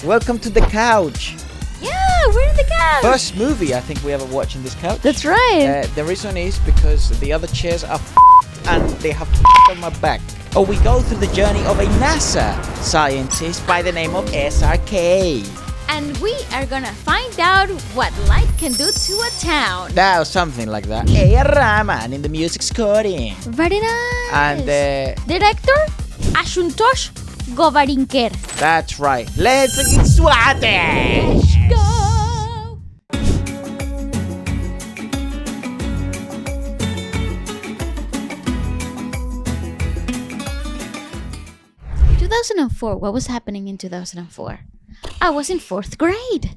Welcome to the couch. Yeah, we're in the couch. First movie I think we ever watched in this couch. That's right. The reason is because the other chairs are and they have on my back. Oh, we go through the journey of a NASA scientist by the name of SRK. And we are gonna find out what light can do to a town. Now, something like that. A.R. Rahman in the music scoring. Very nice. And Director Ashutosh Govardhana. that's right. Let's get started. Go. In 2004, what was happening in 2004? I was in 4th grade.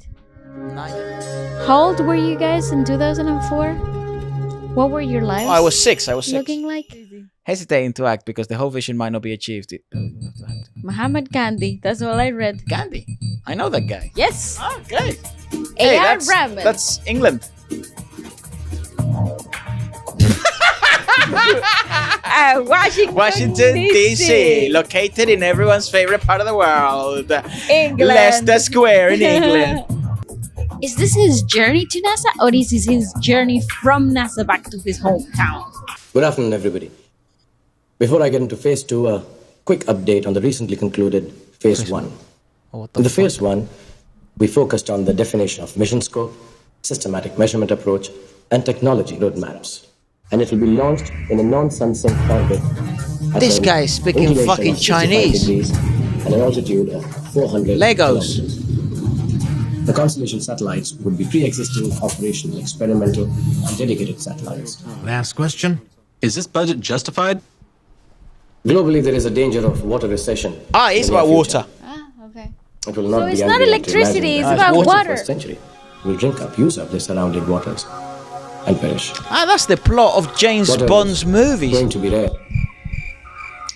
How old were you guys in 2004? What were your lives? I was 6. Looking like? Hesitating to act because the whole vision might not be achieved. Muhammad Gandhi. That's all I read. Gandhi. I know that guy. Yes. Okay. A.R. Rahman. That's England. Washington, D.C. Located in everyone's favorite part of the world. England. Leicester Square in England. Is this his journey to NASA, or is this his journey from NASA back to his hometown? Good afternoon, everybody. Before I get into phase 2, a quick update on the recently concluded phase 1. In the phase 1, we focused on the definition of mission scope, systematic measurement approach, and technology roadmaps. And it will be launched in a non-sun-sync orbit. This guy is speaking fucking Chinese. And an altitude of 400 Legos. kilometers. The constellation satellites would be pre-existing operational, experimental, and dedicated satellites. Last question. Is this budget justified? Globally, there is a danger of water recession. It's about water. Okay. It will not So be it's not unreal to electricity, imagine it's that about the water. 21st century will drink up, use up the surrounding waters and perish. That's the plot of James Water Bond's is movies. going to be rare.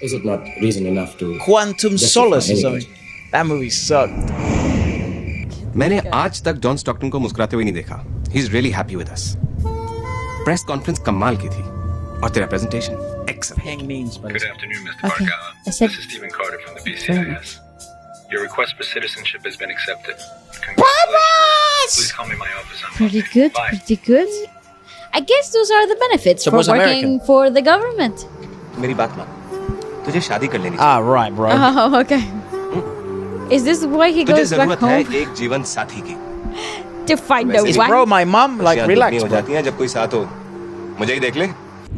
Is it not reason enough to Quantum justify Solace or any something. That movie sucked. मैंने आज तक John Stockton को मुस्कुराते हुए नहीं देखा. He's really happy with us. Press conference कमाल की थी. और तेरा presentation excellent. Hang means, but Good afternoon, Mr. Okay. Bargana. I said- This is Stephen Carter from the BCIS. Your request for citizenship has been accepted. Congratulations. Please call me in my office on Pretty Monday. good, Bye. pretty good. I guess those are the benefits So for was working American. for the government. मेरी बात मान. तुझे शादी कर लेनी right, bro. Oh, okay. Is this why he तुझे goes back जरूरत है home एक जीवन साथी की. to find a Is wife? bro my mum? Like, खुशियाँ relax, दुगनी हो bro. जाती हैं जब कोई साथ हो. मुझे ही देख ले.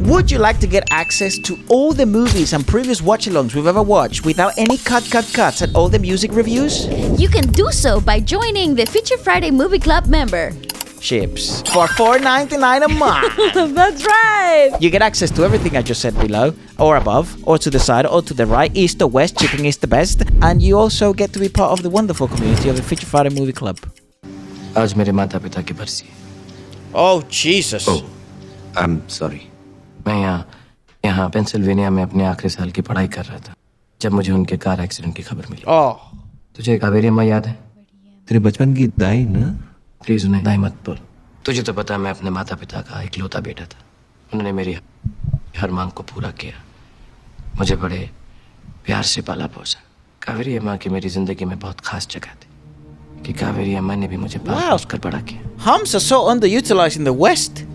Would you like to get access to all the movies and previous watch-alongs we've ever watched without any cuts and all the music reviews? You can do so by joining the Feature Friday Movie Club member. Ships. For $4.99 a month. That's right. You get access to everything I just said below, or above, or to the side, or to the right, east or west, chipping is the best. And you also get to be part of the wonderful community of the Feature Friday Movie Club. आज मेरे माता-पिता की बरसी है. Oh, Jesus. Oh, I'm sorry. मैं यहाँ Pennsylvania में अपने आखिरी साल की पढ़ाई कर रहा था जब मुझे उनके कार एक्सीडेंट की खबर मिली. Oh. तुझे कावेरी अम्मा याद है? तेरे बचपन की दाई ना? प्लीज उन्हें दाई मत बोल. तुझे तो पता मैं अपने माता पिता का इकलौता बेटा था. उन्होंने मेरी हर मांग को पूरा किया. मुझे बड़े प्यार से पाला पोसा. कावेरी अम्मा की मेरी जिंदगी में बहुत खास जगह थी कि कावेरी अम्मा ने भी मुझे पाल पोस कर बड़ा किया. Hums are so underutilized in the West.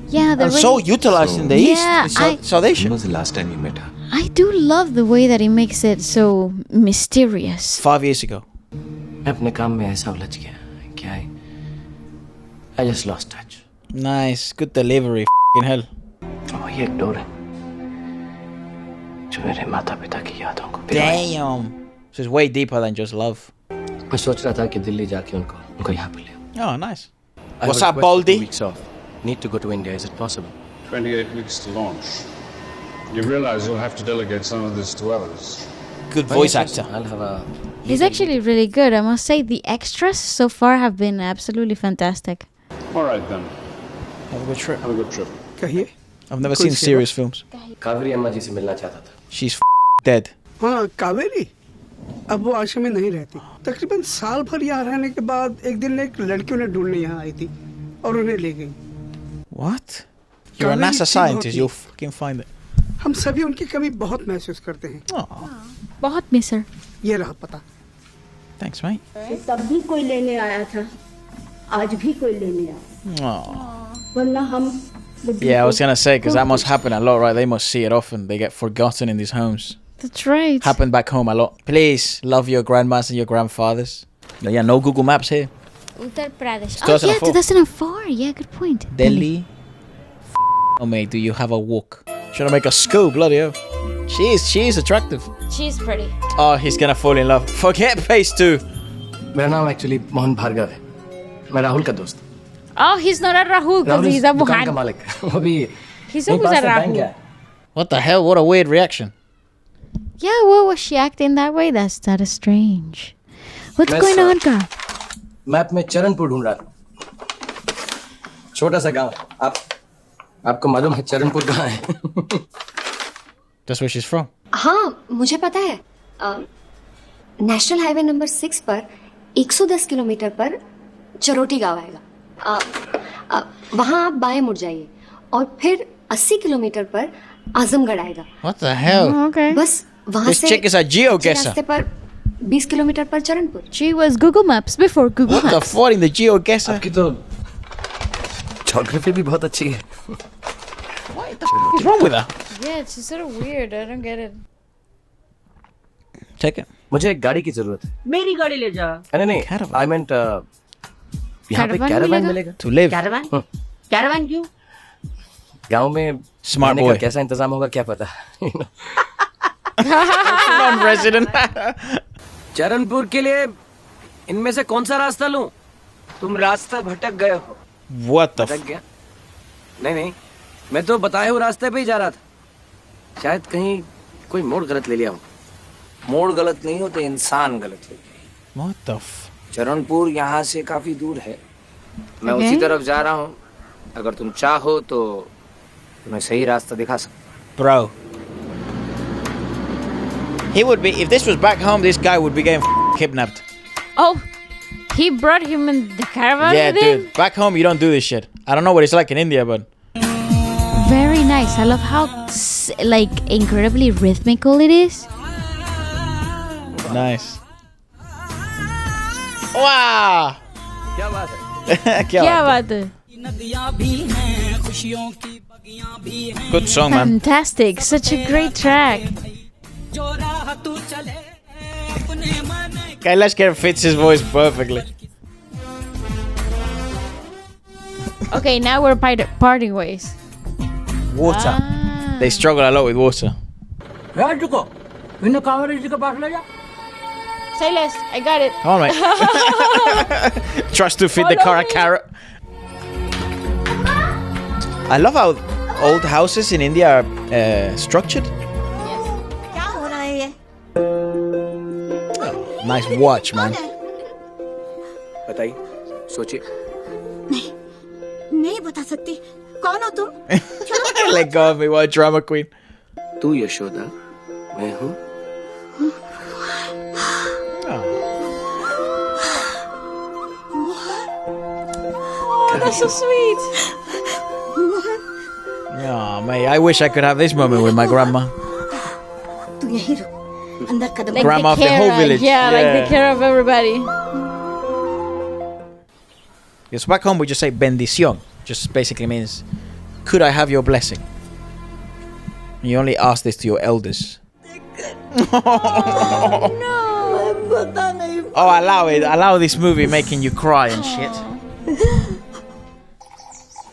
Yeah, the And way so utilized in the East. Yeah, in South When Asia. was the last time you met her? I do love the way that he makes it so mysterious. 5 years ago. मैं अपने काम में ऐसा उलझ गया क्या है? I just lost touch. Nice. Good delivery. F***ing hell. वही एक डोर है जो मेरे माता पिता की यादों को पिघलाए. Damn. So it's way deeper than just love. मैं सोच रहा था कि दिल्ली जाके उनको यहाँ पे ले आऊं. Oh, nice. I What's have up, requested 2 Baldy? weeks off. Need to go to India. Is it possible? 28 weeks to launch. You realize you'll have to delegate some of this to others. Good voice actor. I'll have a. He's actually really good. I must say the extras so far have been absolutely fantastic. All right then. Have a good trip. Have a good trip. कहिए. I've never seen serious films. Kaveri अम्मा जी से मिलना चाहता था. She's dead. हाँ कावेरी अब वो आश्रम में नहीं रहती. तकरीबन साल भर यहाँ रहने के बाद एक दिन एक लड़की उन्हें ढूंढने यहाँ आई थी और उन्हें ले गई. What? You're a NASA scientist. You'll fucking find it. हम सभी उनकी कमी बहुत महसूस करते हैं. बहुत मिसर. ये रहा पता. Oh. ये रहा पता. बहुत मिसर. ये रहा पता. Thanks, mate. तब भी कोई लेने आया था, आज भी कोई लेने आया, Aw. वरना हम Yeah, I was gonna say, because that must happen a lot, right? They must see it often. They get forgotten in these homes. That's right. Happen back home a lot. Please love your grandmas and your grandfathers. Yeah, no Google Maps here. Uttar Pradesh. It's Oh yeah, 2004. 2004. Yeah, good point. Delhi. Oh mate, do you have a walk? Should I make a school? Bloody hell. She's attractive. She's pretty. Oh, he's gonna fall in love. Forget phase 2. मेरा नाम actually Mohan Bhargava है, मैं राहुल का दोस्त। Oh, he's not a Rahul because Rahul he's a दुकान का Wuhan. मालिक, वो भी He's यहीं always पास a में बैंक Rahul. है। What the hell? What a weird reaction. Yeah, what was she acting that way? That's that is strange. What's Yes, going sir. on, girl? Map में चरणपुर ढूंढ रहा था, छोटा सा गांव है। आपको मालूम है चरणपुर कहाँ है? That's where she's from. हाँ, मुझे पता है। नेशनल हाईवे नंबर 6 पर 110 किलोमीटर पर चरोटी गांव आएगा। वहाँ आप बाएं मुड़ जाइए और फिर 80 किलोमीटर पर आजमगढ़ आएगा। What the hell? Okay. बस वहाँ This से chick is a geoguesser. रास्ते पर 20 किलोमीटर पर Charanpur. She was Google Maps before Google What the Maps. fuck in the geoguesser? आपकी तो ज्योग्राफी भी बहुत अच्छी है। What's wrong with her? Yeah, it's sort of weird. I don't get it. Take it. मुझे एक गाड़ी की जरूरत है। मेरी गाड़ी ले जा। नहीं, Caravan. आई मेंट यहाँ पे Caravan कैराvan मिलेगा? मिलेगा? To live. कैरावान? कैरावान क्यों? गांव में Smart रहने boy. का कैसा इंतजाम होगा क्या पता। Non-resident. चरणपुर के लिए इनमें से कौन सा रास्ता लूं? तुम रास्ता भटक गए हो। What the भटक गया? नहीं, मैं तो बताए हुए रास्ते पे ही जा रहा था। शायद कहीं कोई मोड़ गलत ले लिया हो। मोड़ गलत नहीं हो तो इंसान गलत ले लिया। What the f... चरणपुर यहाँ से काफी दूर है। मैं उसी तरफ जा रहा हूँ। अगर तुम चाहो तो तुम्हें सही रास्ता दिखा सकता। Bro. He would be... If this was back home, this guy would be getting kidnapped. Oh, he brought him in the caravan Yeah, with him? dude. Back home, you don't do this shit. I don't know what it's like in India, but... Very nice. I love how like incredibly rhythmical it is. Nice. Wow! क्या बात है? क्या बात है? Good song, man. Fantastic. Such a great track. Kailash Kher fits his voice perfectly. Okay, now we're parting ways. Water. Ah. They struggle a lot with water. Silas, I got it. Come on, mate. Trust to feed the car a carrot. I love how old houses in India are structured. Nice watch, man. बताइए, सोचिए। नहीं बता सकती। कौन हो तुम? Let go of me, what a drama queen. तू यशोदा, मैं हूँ। Oh, that's so sweet. Oh, mate, I wish I could have this moment with my grandma. तू यहीं रुक। अंदर कदम। Like Grandma of the whole village. Yeah, like Yeah. the care of everybody. Because back home we just say bendición. Just basically means, could I have your blessing? You only ask this to your elders. Oh, allow it. Allow this movie making you cry and shit.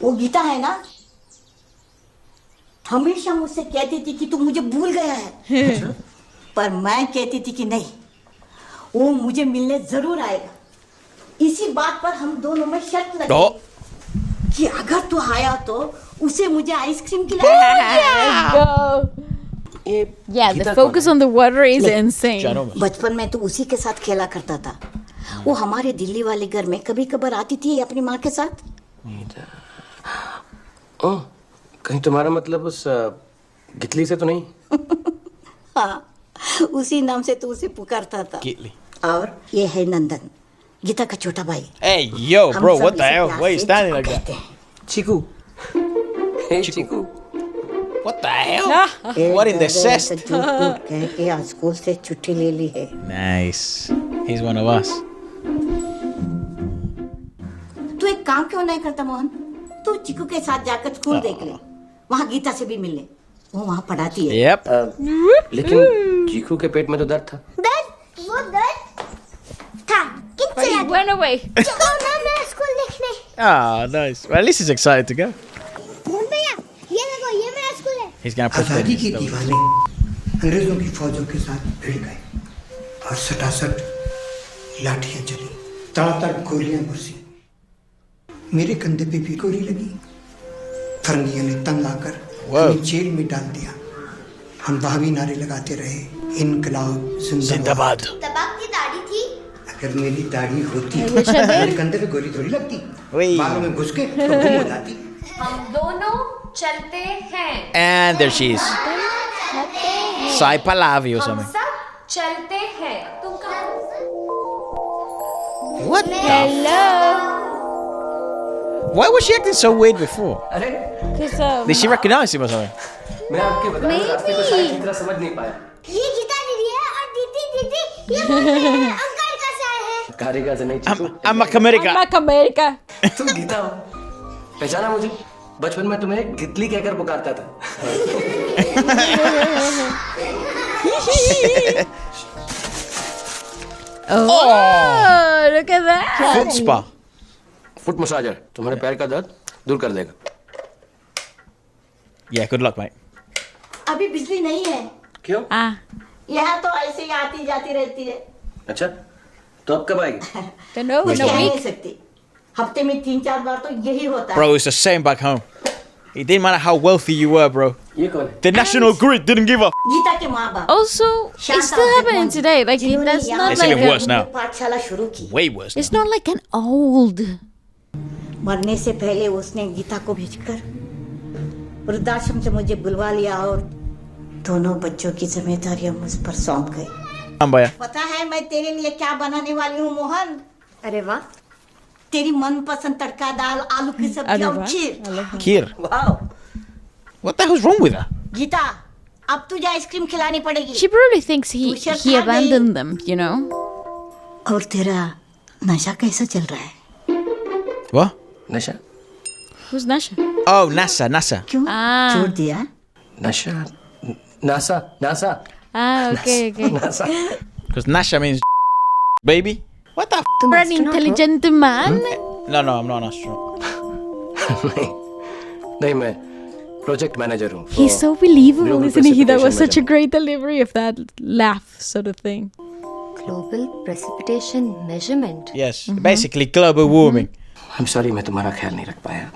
वो गीता है ना, हमेशा मुझसे कहती थी कि तू मुझे भूल गया है, पर मैं कहती थी कि नहीं, वो मुझे मिलने जरूर आएगा। इसी बात पर हम दोनों में शर्त लगी कि अगर तू आया तो उसे मुझे आइसक्रीम खिलाएगा। Let's go. Yeah, the focus on the water is insane. बचपन में तो उसी के साथ खेला करता था। वो हमारे दिल्ली वाले घर में कभी कभार आती थी अपनी माँ के साथ। ओह, कहीं तुम्हारा मतलब उस गितली से तो नहीं? हाँ, उसी नाम से तो उसे पुकारता था। और ये है नंदन, गीता का छोटा भाई। Hey, yo, bro, what the hell? Why are you standing like that? Chiku. Hey, Chiku. What the hell? What in the cest? कह के आज स्कूल से छुट्टी ले ली है। Nice. He's one of us. तू एक काम क्यों नहीं करता मोहन? तू चिकू के साथ जाकर स्कूल देख ले, वहाँ गीता से भी मिल ले, वो वहाँ पढ़ाती है। Yep. लेकिन चीकू के पेट में तो दर्द था। वो दर्द था But he went away. चलो ना मैं स्कूल देखने। Ah, nice. Well, at least he's excited to go. Mohan भैया, ये देखो, ये मेरा स्कूल है। He's gonna put आजादी the की दीवाने अंग्रेजों की फौजों के साथ भिड़ गए और सटासट लाठियां चली, तड़ातड़ गोलियां बरसी। मेरे कंधे पे भी गोली लगी। फरंगियों ने तंग आकर हमें जेल में डाल दिया। हम वहां भी नारे लगाते रहे, इनकलाब जिंदाबाद। तबाक की दाढ़ी थी। अगर मेरी दाढ़ी होती मेरे कंधे पे गोली थोड़ी लगती, बालों में घुस के तो गुम हो जाती। हम दोनों चलते हैं। And there she is. Sai Pallavi or हम something. सब चलते हैं। तुम कहाँ? What the? Why was she acting so weird before? अरे Did she recognize him or something? मैं आपके बता रहा हूँ, रास्ते को सही तरह समझ नहीं पाया। ये गीता दीदी है और दीदी ये बोलते हैं अंकल का सा है। कारिका से नहीं चीकू। I'm a America. Mac America. तुम गीता हो, पहचाना मुझे? बचपन में तुम्हें गितली कहकर पुकारता था। Oh, look at that. Foot spa. Foot massager तुम्हारे पैर का दर्द दूर कर देगा। Yeah, good luck, mate. अभी बिजली नहीं है। क्यों? यहाँ तो ऐसे ही आती जाती रहती है। अच्छा, तो अब कब आएगी? Don't know. कुछ In a कह नहीं week. सकती। हफ्ते में 3-4 बार तो यही होता है। Bro, it's the same back home. It didn't matter how wealthy you were, bro. ये कौन है? The national grid didn't give a. Gita के माँ बाप। Also, it's still happening today. Like that's not It's like even worse now. पाठशाला शुरू की। Way worse. It's not like an old. मरने से पहले उसने गीता को भेजकर वृद्धाश्रम से मुझे बुलवा लिया और दोनों बच्चों की जिम्मेदारियां मुझ पर सौंप गई। पता है मैं तेरे लिए क्या बनाने वाली हूँ मोहन? अरे वाह, तेरी मनपसंद तड़का दाल, आलू की सब्जी और खीर। Kir. वाह। What the hell's wrong with her? Gita, अब तुझे आइसक्रीम खिलानी पड़ेगी। She probably thinks he Tuition he खा गई। abandoned them. You know. और तेरा नशा कैसा चल रहा है? What? नशा? Who's Nasha? Oh, NASA. क्यों? Ah. छोड़ दिया? नशा? NASA? Ah, okay. NASA? Because Nasha means baby. What the? You're an intelligent man. No, I'm not an astronaut. नहीं, मैं प्रोजेक्ट मैनेजर हूँ। He's so believable, Global isn't he? That was precipitation such a great delivery of that laugh sort of thing. Global precipitation measurement. Yes, basically global warming. I'm sorry, मैं तुम्हारा ख्याल नहीं रख पाया।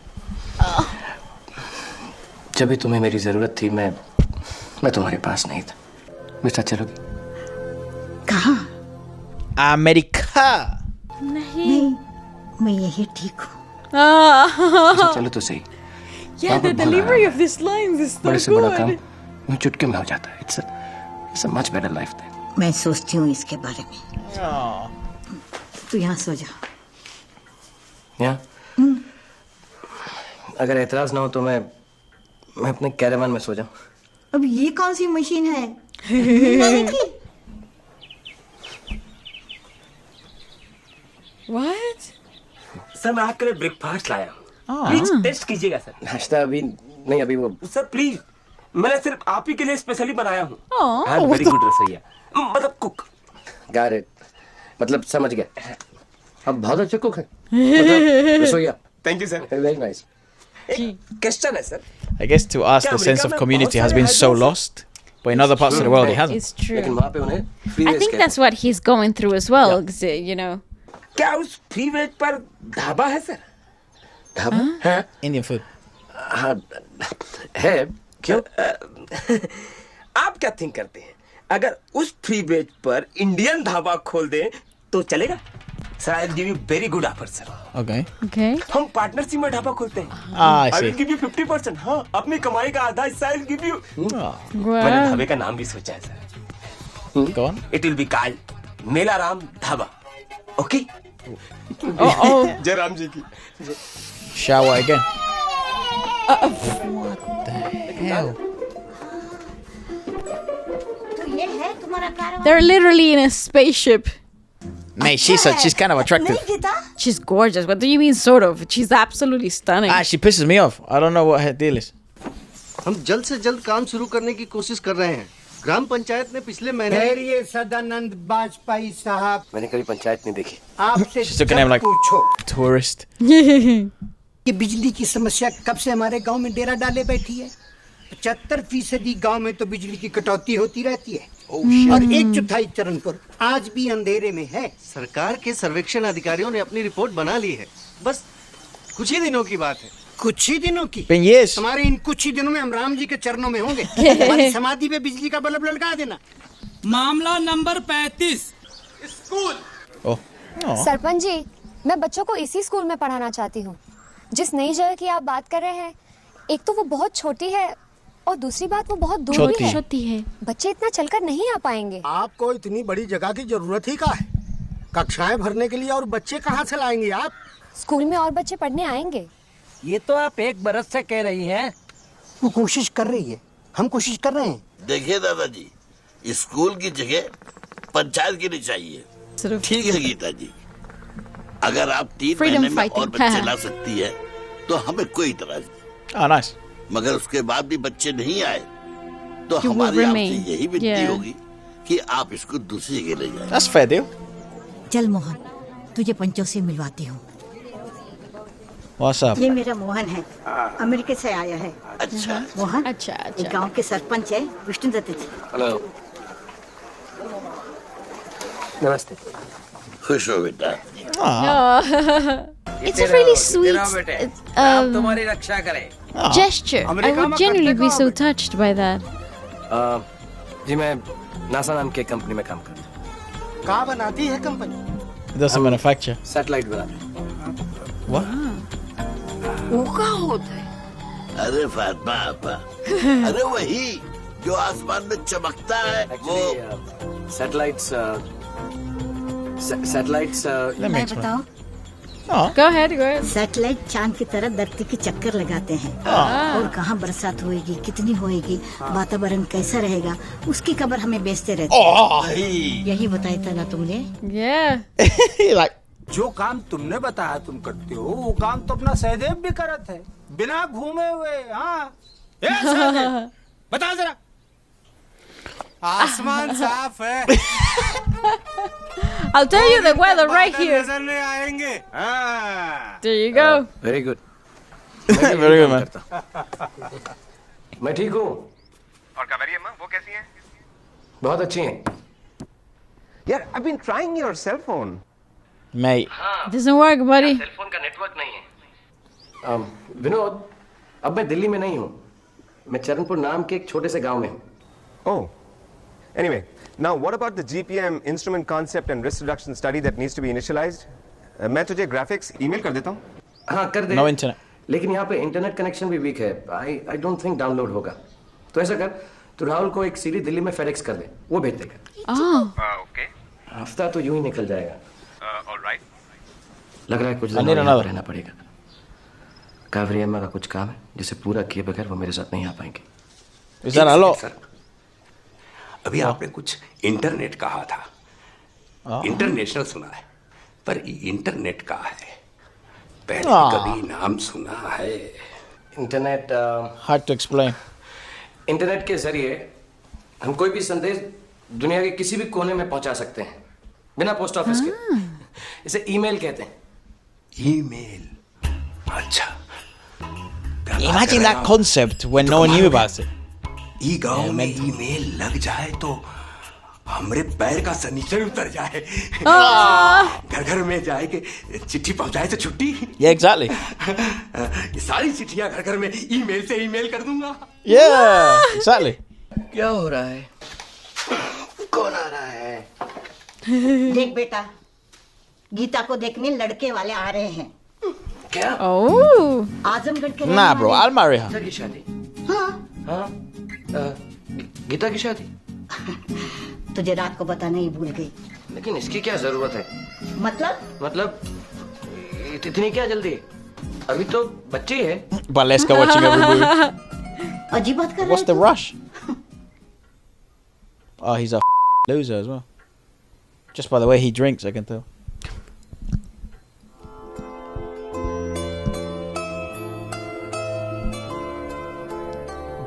जब भी तुम्हें मेरी जरूरत थी, मैं तुम्हारे पास नहीं था। मेरे साथ चलोगी? कहाँ? America. नहीं, मैं यही ठीक हूँ। अच्छा, चलो तो सही। Yeah, the delivery of these lines is so बड़े से बड़ा काम good. मैं चुटके में हो जाता है। It's a much better life than. मैं सोचती हूँ इसके बारे में। तू यहाँ सो जा। यहाँ? अगर एतराज ना हो तो मैं अपने कैरावान में सो जाऊं। अब ये कौन सी मशीन है? What? सर मैं आपके लिए ब्रेकफास्ट लाया हूँ। Oh. प्लीज टेस्ट कीजिएगा सर। नाश्ता अभी नहीं, अभी वो। सर प्लीज, मैंने सिर्फ आप ही के लिए स्पेशली बनाया हूँ। Oh, वेरी गुड रसोइया, मतलब कुक। Got it. मतलब समझ गया। अब बहुत अच्छे कुक है। मतलब रसोइया। Thank you sir. Very nice. Question है sir. I guess to us the sense of community has been so lost, but in other parts of the world it hasn't. It's true. लेकिन वहाँ पे उन्हें free I range think कहते that's what he's going through as well. 'Cause, you know. क्या उस free veg पर ढाबा है sir? हैं। ढाबा? हाँ। Indian food. हाँ, है। क्यों? आप क्या थिंक करते हैं? अगर उस फ्री वेज पर इंडियन ढाबा खोल दें तो चलेगा? Sir I will give you very good offer sir. Okay. Okay. हम पार्टनरशिप में ढाबा खोलते हैं। I I will see. Give you 50%। हाँ, अपनी कमाई का आधा हिस्सा I will give you. Oh, मैंने Wow. ढाबे का नाम भी सोचा है sir. go on. It will be called Melaram dhaba. Okay? Oh. जय राम जी की। Shower again. What the hell? तो ये है तुम्हारा कारवां? They're literally in a spaceship. Mate, she's kind of attractive. नहीं Gita She's gorgeous. What do you mean, sort of? She's absolutely stunning. Ah, she pisses me off. I don't know what her deal is. हम जल्द से जल्द काम शुरू करने की कोशिश कर रहे हैं। ग्राम पंचायत ने पिछले महीने खैरिए सदानंद वाजपेयी साहब, मैंने कभी पंचायत नहीं देखी। आपसे She's looking at him like पूछो tourist. ये बिजली की समस्या कब से हमारे गांव में डेरा डाले बैठी है। 75% गांव में तो बिजली की कटौती होती रहती है और 1/4 चरण पर आज भी अंधेरे में है। सरकार के सर्वेक्षण अधिकारियों ने अपनी रिपोर्ट बना ली है। बस कुछ ही दिनों की बात है। कुछ ही दिनों की? Been years. हमारे इन कुछ ही दिनों में हम राम जी के चरणों में होंगे। हमारी समाधि पे बिजली का बल्ब लटका देना। मामला number 35 school. Oh. Sarpanch ji, मैं बच्चों को इसी स्कूल में पढ़ाना चाहती हूँ। जिस नई जगह की आप बात कर रहे हैं, एक तो वो बहुत छोटी है और दूसरी बात वो बहुत दूर भी है। छोटी है। बच्चे इतना चलकर नहीं आ पाएंगे। आपको इतनी बड़ी जगह की जरूरत ही का है? कक्षाएं भरने के लिए और बच्चे कहाँ से लाएंगे आप? स्कूल में और बच्चे पढ़ने आएंगे। ये तो आप 1 बरस से कह रही हैं। वो कोशिश कर रही है, हम कोशिश कर रहे हैं। देखिए दादाजी, स्कूल की जगह पंचायत की नहीं चाहिए। ठीक है गीता जी, अगर आप 3 महीने में और बच्चे ला सकती है तो हमें कोई इतराज नहीं। Nice. मगर उसके बाद भी बच्चे नहीं आए तो हमारी आपसे यही विनती होगी कि आप इसको दूसरी जगह ले जाएं। That's fair deal. चल मोहन, तुझे पंचों से मिलवाती हूँ। What's up? ये मेरा मोहन है, अमेरिका से आया है। अच्छा मोहन, अच्छा एक गांव के सरपंच है, विष्णु दत्त जी। हेलो, नमस्ते। खुश हो बेटा। It's a really sweet तुम्हारी रक्षा करे। gesture. I would genuinely be so touched by that. जी मैं नासा नाम के कंपनी में काम करता हूँ। कहाँ बनाती है company? It doesn't manufacture. Satellite बनाते। What? वो क्या होता है? अरे फातिमा आपा, अरे वही जो आसमान में चमकता है वो सैटेलाइट्स। मैं बताऊं? Go ahead, go ahead. Satellite चांद की तरह धरती के चक्कर लगाते हैं और कहाँ बरसात होएगी, कितनी होएगी, वातावरण कैसा रहेगा, उसकी खबर हमें बेचते रहते हैं। यही बताया था ना तुमने? Like, जो काम तुमने बताया तुम करते हो, वो काम तो अपना सहदेव भी करत है, बिना घूमे हुए। हाँ, सहदेव, बता जरा। आसमान साफ है। I'll tell you the weather right here. नजर नहीं आएंगे। हाँ। There you go. Very good. very good, man. मैं ठीक हूँ। और कावेरी अम्मा वो कैसी हैं? बहुत अच्छी हैं। यार, I've been trying your cell phone. Mate. It doesn't work, buddy. Cellphone का नेटवर्क नहीं है। विनोद, अब मैं दिल्ली में नहीं हूँ। मैं चरणपुर नाम के एक छोटे से गांव में हूँ। Oh. Anyway, now what about the GPM instrument concept and risk reduction study that needs to be initialized? मैं तुझे graphics email कर देता हूँ। हाँ कर दे। No internet. लेकिन यहाँ पे इंटरनेट कनेक्शन भी वीक है। I don't think डाउनलोड होगा। तो ऐसा कर, तू राहुल को एक सीडी दिल्ली में FedEx कर दे, वो भेज देगा। Okay. हफ्ता तो यूं ही निकल जाएगा। All right. लग रहा है कुछ दिन यहाँ रहना पड़ेगा। कावेरी अम्मा का कुछ काम है जिसे पूरा किए बगैर वो मेरे साथ नहीं आ पाएंगे। Is that a lot? अभी आपने कुछ इंटरनेट कहा था। इंटरनेशनल सुना है, पर इंटरनेट का है पहले कभी नाम सुना है? Internet hard to explain. Internet के जरिए हम कोई भी संदेश दुनिया के किसी भी कोने में पहुंचा सकते हैं बिना पोस्ट ऑफिस के। इसे ईमेल कहते हैं। ईमेल? अच्छा। Imagine that concept when no one knew about it. ई गांव में ईमेल लग जाए तो हमरे पैर का सनीचर उतर जाए। घर घर में जाए कि चिट्ठी पहुंचाए तो छुट्टी। Yeah, exactly. ये सारी चिट्ठियां घर घर में ईमेल से ईमेल कर दूंगा। Yeah, exactly. क्या हो रहा है? कौन आ रहा है? देख बेटा, गीता को देखने लड़के वाले आ रहे हैं। क्या? Oh. आजमगढ़ के Nah, bro, I'll marry her. Gita की शादी? हाँ। गीता की शादी? तुझे रात को बताना ही भूल गई। लेकिन इसकी क्या जरूरत है? मतलब इतनी क्या जल्दी? अभी तो बच्ची है। But let's go watching every movie. अजीब बात कर रहा है। What's the rush? Oh, he's a loser as well. Just by the way he drinks, I can tell.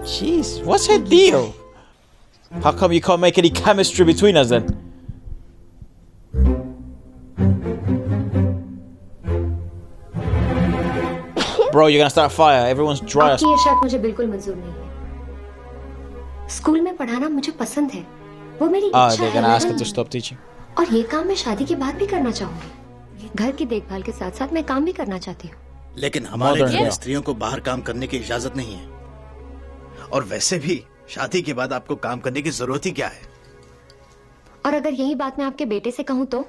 Jeez, what's her deal? How come you can't make any chemistry between us then? Bro, you're gonna start a fire. Everyone's dry as आपकी ये शर्त मुझे बिल्कुल मंजूर नहीं है। School में पढ़ाना मुझे पसंद है, वो मेरी इच्छा है। they're gonna ask her to stop teaching. और ये काम मैं शादी के बाद भी करना चाहूंगी। घर की देखभाल के साथ साथ मैं काम भी करना चाहती हूँ। लेकिन हमारे घर में स्त्रियों को बाहर काम करने की इजाजत नहीं है। और वैसे भी शादी के बाद आपको काम करने की जरूरत ही क्या है? और अगर यही बात मैं आपके बेटे से कहूँ तो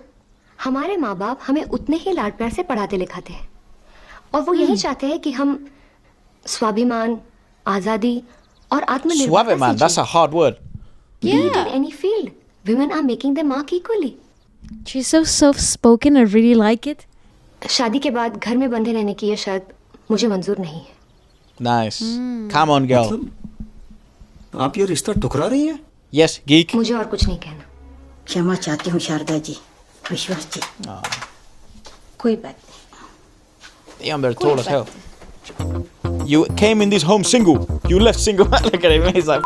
हमारे माँ बाप हमें उतने ही लाड प्यार से पढ़ाते लिखाते हैं और वो यही चाहते हैं कि हम स्वाभिमान, आजादी और आत्मनिर्भरता स्वाभिमान, that's a hard word. Be it in any field, women are making their mark equally. She's so soft-spoken. I really like it. शादी के बाद घर में बंधे रहने की ये शर्त मुझे मंजूर नहीं है। Nice. Come on, girl. आप ये रिश्ता ठुकरा रही हैं? Yes, geek. मुझे और कुछ नहीं कहना। क्षमा चाहती हूँ शारदा जी, विश्वास जी। कोई बात नहीं। Damn, they're tall as hell. You came in this home single. You left single. Look at him. He's like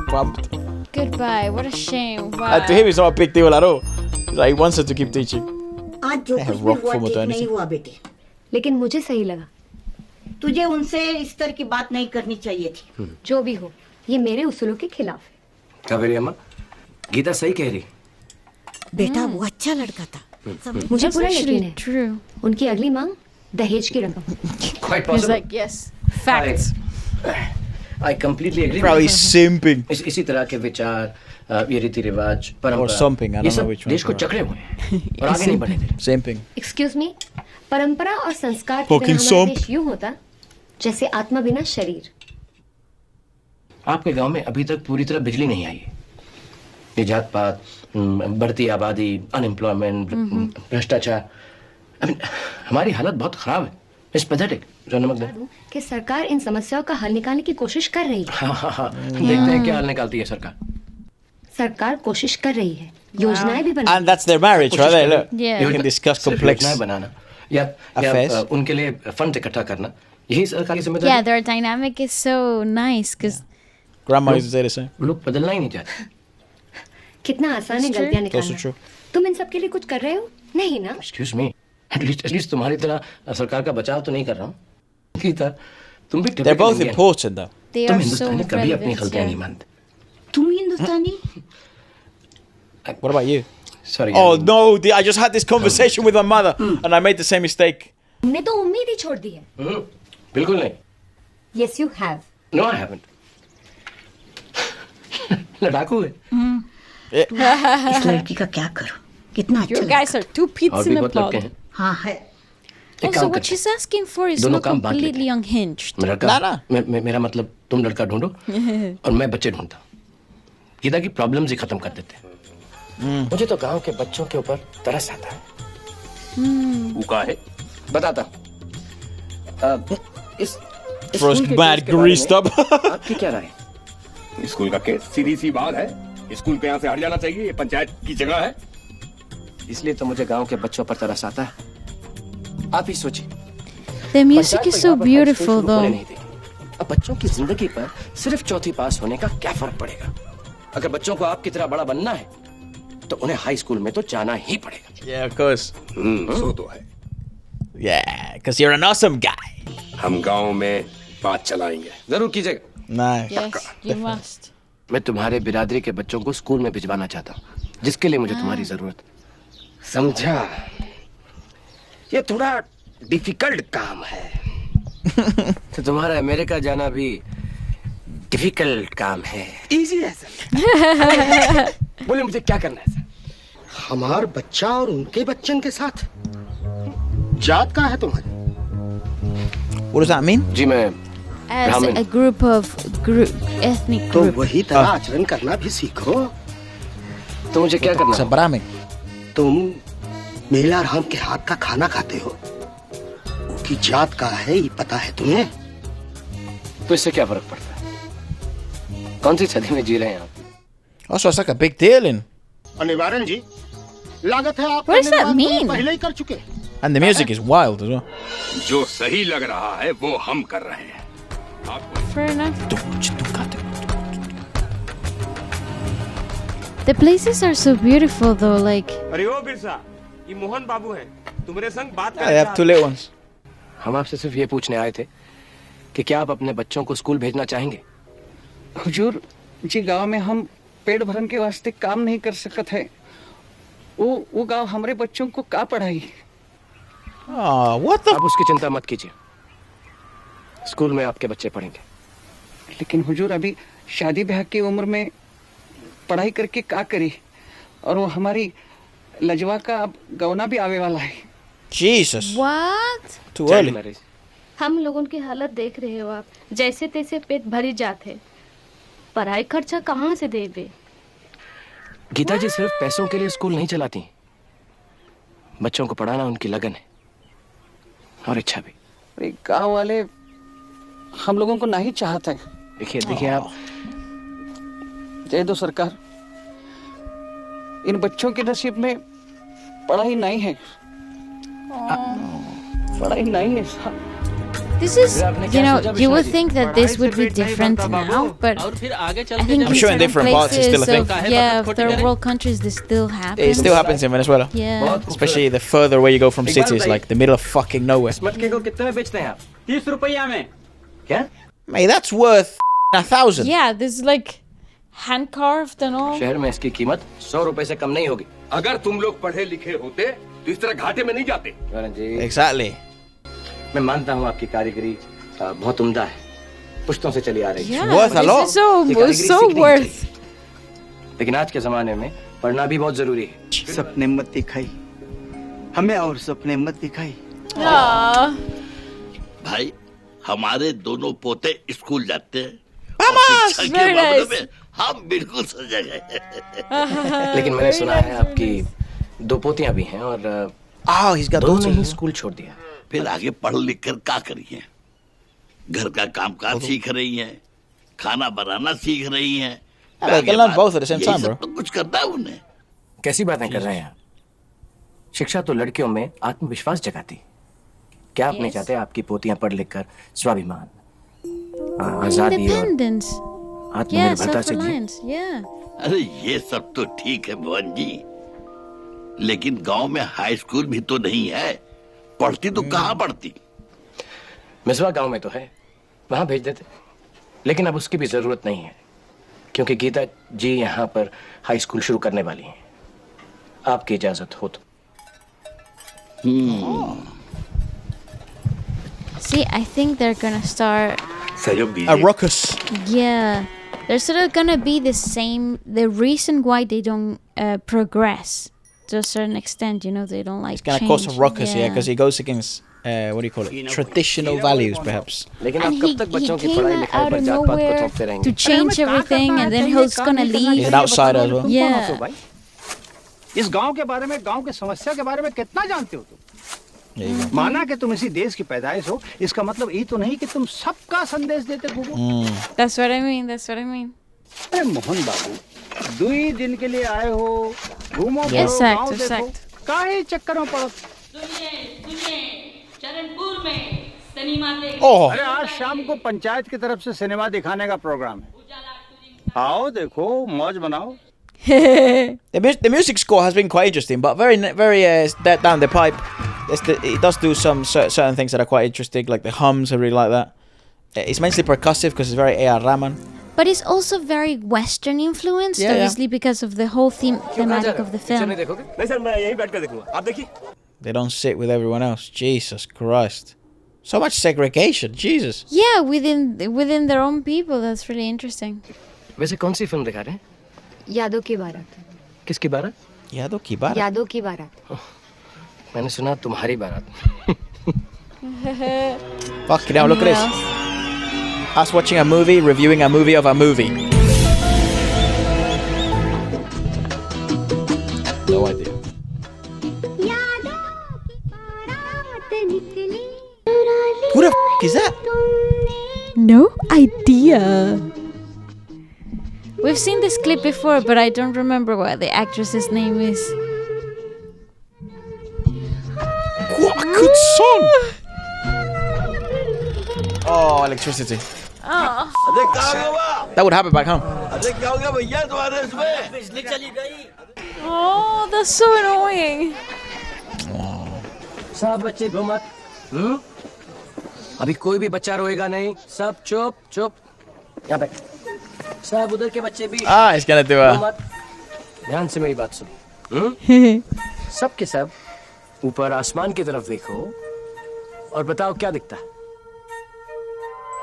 pumped. Goodbye. What a shame. Wow. To him, it's not a big deal at all. He's like, he wants her to keep teaching. आज जो कुछ भी हुआ ठीक नहीं हुआ बेटे। लेकिन मुझे सही लगा। तुझे उनसे इस तरह की बात नहीं करनी चाहिए थी। जो भी हो, ये मेरे उसूलों के खिलाफ है। कावेरी अम्मा, गीता सही कह रही। बेटा वो अच्छा लड़का था। मुझे पूरा यकीन है। उनकी अगली मांग दहेज की रकम। Quite possible. He's like, yes, facts. I completely agree. Probably simping. इसी तरह के विचार, ये रीति रिवाज, परंपरा, Or something. I ये don't know सब which one. देश को जकड़े हुए हैं और आगे नहीं बढ़े थे। Simping. Excuse me, परंपरा और संस्कार के Fucking बिना हमारा somp. देश यूं होता जैसे आत्मा बिना शरीर। आपके गांव में अभी तक पूरी तरह बिजली नहीं आई है। ये जात पात, बढ़ती आबादी, अनएम्प्लॉयमेंट, भ्रष्टाचार, हमारी हालत बहुत खराब है। It's pathetic. जो नमक दे कि सरकार इन समस्याओं का हल निकालने की कोशिश कर रही है। हाँ, देखते हैं क्या हल निकालती है सरकार। सरकार कोशिश कर रही है, योजनाएं भी बना। And that's their marriage, right there. Look, Yeah. you can discuss complex योजनाएं बनाना या affairs. उनके लिए फंड इकट्ठा करना, यही सरकार की जिम्मेदारी। Yeah, their dynamic is so nice because Grandma used to say the same. लोग बदलना ही नहीं चाहते। कितना आसान है गलतियां Also निकालना। true. तुम इन सब के लिए कुछ कर रहे हो? नहीं ना? Excuse me, at least तुम्हारी तरह सरकार का बचाव तो नहीं कर रहा हूँ। गीता, तुम भी They're both important though. they तुम are so हिंदुस्तानी कभी अपनी relevant. गलतियां नहीं Yeah. मानते। तुम हिंदुस्तानी? What about you? Sorry. Oh no, I just had this conversation with my mother and I made the same mistake. तुमने तो उम्मीद ही छोड़ दी है। बिल्कुल नहीं। Yes, you have. No, I haven't. लड़ाकू है। इस लड़की का क्या करूं? कितना अच्छा You लड़का। guys are two peas और in भी a बहुत लड़के pod. हैं। हाँ है। एक Also, काम what करते she's asking for is दोनों not काम बांट लेते completely unhinged. लड़का, मेरा मतलब तुम लड़का ढूंढो और मैं बच्चे ढूंढता हूँ। गीता की प्रॉब्लम्स ही खत्म कर देते हैं। मुझे तो गांव के बच्चों के ऊपर तरस आता है। वो का है? बताता हूँ। इस First स्कूल के bad केस के बारे में greased up. आपकी क्या राय है? स्कूल का केस सीधी सी बात है। स्कूल पे यहाँ से हट जाना चाहिए। ये पंचायत की जगह है। इसलिए तो मुझे गांव के बच्चों पर तरस आता है। आप ही सोचिए। The music is so beautiful though. अब बच्चों की जिंदगी पर सिर्फ चौथी पास होने का क्या फर्क पड़ेगा? अगर बच्चों को आपकी तरह बड़ा बनना है तो उन्हें हाई स्कूल में तो जाना ही पड़ेगा। Yeah, of course. सो तो है। Yeah, because you're an awesome guy. हम गांव में बात चलाएंगे। जरूर कीजिएगा। Nice. Yes, you must. मैं तुम्हारे बिरादरी के बच्चों को स्कूल में भिजवाना चाहता हूँ, जिसके लिए मुझे तुम्हारी जरूरत। समझा? ये थोड़ा डिफिकल्ट काम है। तो तुम्हारा अमेरिका जाना भी डिफिकल्ट काम है। इजी है सर। बोले मुझे क्या करना है सर? हमार बच्चा और उनके बच्चन के साथ जात का है तुम्हारी? What does that mean? जी मैं As a group of ethnic तो group. वही तरह आचरण करना भी सीखो। तो मुझे क्या करना है? Brahmin. तुम मेला राम के हाथ का खाना खाते हो। उनकी जात का है ये पता है तुम्हें? तो इससे क्या फर्क पड़ता है? कौन सी सदी में जी रहे हैं आप? Also, it's like a big deal in. और निवारण जी, लागत है आप What does that mean? पहले ही कर चुके। And the music is wild as well. जो सही लग रहा है वो हम कर रहे हैं। Fair enough. The places are so beautiful though, like. अरे ओ बिरसा, ये मोहन बाबू हैं। तुम्हारे संग बात They have two little ones. हम आपसे सिर्फ ये पूछने आए थे कि क्या आप अपने बच्चों को स्कूल भेजना चाहेंगे? हुजूर जी, गांव में हम पेट भरन के वास्ते काम नहीं कर सकत है। वो गांव हमारे बच्चों को का पढ़ाई? What the? आप उसकी चिंता मत कीजिए। स्कूल में आपके बच्चे पढ़ेंगे। लेकिन हुजूर अभी शादी ब्याह की उम्र में पढ़ाई करके का करी? और वो हमारी लजवा का अब गौना भी आवे वाला है। Jesus. What? Too early. हम लोगों की हालत देख रहे हो आप, जैसे तैसे पेट भरी जाते, पढ़ाई खर्चा कहाँ से देवे? गीता जी सिर्फ पैसों के लिए स्कूल नहीं चलाती, बच्चों को पढ़ाना उनकी लगन है और इच्छा भी। गांव वाले हम लोगों को नहीं चाहते। देखिए आप। जय दो सरकार, इन बच्चों के नसीब में पढ़ाई नहीं है। पढ़ाई नहीं है। This is, you know, you would think that this would be different now, but I think I'm sure in different parts it's still a thing. Yeah, third world countries this still happens. It still happens in Venezuela. Yeah. Especially the further away you go from cities, like the middle of fucking nowhere. मटके को कितने में बेचते हैं आप? 30 रुपया में। क्या? Mate, that's worth 1,000. Yeah, this is like hand carved and all. शहर में इसकी कीमत 100 रुपए से कम नहीं होगी। अगर तुम लोग पढ़े लिखे होते तो इस तरह घाटे में नहीं जाते। Exactly. मैं मानता हूँ आपकी कारीगरी बहुत उम्दा है, पुश्तों से चली आ रही है। Yeah, this is so worth. लेकिन आज के जमाने में पढ़ना भी बहुत जरूरी है। सपने मत दिखाई हमें और सपने मत दिखाई। भाई हमारे दोनों पोते स्कूल जाते हैं। Vamos, very nice. में हम बिल्कुल सजग हैं। लेकिन मैंने सुना है आपकी 2 पोतियां भी हैं और he's got दोनों ने ही स्कूल छोड़ दिया। फिर आगे पढ़ लिख कर क्या करिए? घर का कामकाज सीख रही हैं, खाना बनाना सीख रही हैं। They can learn both at the same time, bro. तो कुछ करना है उन्हें। कैसी बातें कर रहे हैं आप? शिक्षा तो लड़कियों में आत्मविश्वास जगाती। क्या आप नहीं चाहते आपकी पोतियां पढ़ लिख कर स्वाभिमान, आजादी और आत्मनिर्भरता से जिए? अरे ये सब तो ठीक है भवन जी, लेकिन गांव में हाई स्कूल भी तो नहीं है। पढ़ती तो कहाँ पढ़ती? मिसवा गांव में तो है, वहां भेज देते। लेकिन अब उसकी भी जरूरत नहीं है, क्योंकि गीता जी यहाँ पर हाई स्कूल शुरू करने वाली हैं। आपकी इजाजत हो तो। See, I think they're gonna start a ruckus. Yeah, they're sort of gonna be the same. The reason why they don't progress to a certain extent, you know, they don't like. It's gonna cause a ruckus, yeah, because he goes against what do you call it? Traditional values, perhaps. लेकिन आप कब तक बच्चों की पढ़ाई लिखाई पर जात पात को थोपते रहेंगे? To change everything, and then he's gonna leave. He's an outsider as well. Yeah. इस गांव के बारे में, गांव के समस्या के बारे में कितना जानते हो तुम? माना कि तुम इसी देश की पैदाइश हो, इसका मतलब ये तो नहीं कि तुम सबका संदेश देते घूमो। That's what I mean. That's what I mean. अरे मोहन बाबू, 2 दिन के लिए आए हो, घूमो Yes, गांव exact, देखो, exact. काहे चक्कर में पड़ो? चरणपुर में सिनेमा अरे आज शाम को पंचायत की तरफ से सिनेमा दिखाने का प्रोग्राम है। आओ देखो, मौज बनाओ। The music score has been quite interesting, but very down the pipe. It does do some certain things that are quite interesting, like the hums. I really like that. It's mostly percussive because it's very A.R. Rahman. But it's also very Western influenced, Yeah, obviously, because of the whole thematic of the film. They don't sit with everyone else. Jesus Christ. So much segregation. Jesus. Yeah, within their own people. That's really interesting. वैसे कौन सी film दिखा रहे हैं? यादों की बारात। किसकी बारात? यादों की बारात? यादों की बारात। मैंने सुना तुम्हारी बारात। Fucking hell, look at this. Us watching a movie, reviewing a movie of a movie. No idea. Who the f*** is that? No idea. We've seen this clip before, but I don't remember what the actress's name is. song. Oh, electricity. Oh. That would happen back home. Oh, that's so annoying. सब बच्चे घूमत अभी कोई भी बच्चा रोएगा नहीं सब चुप चुप यहाँ पे सब उधर के बच्चे भी He's gonna do a ध्यान से मेरी बात सुनो सब के सब ऊपर आसमान की तरफ देखो और बताओ क्या दिखता है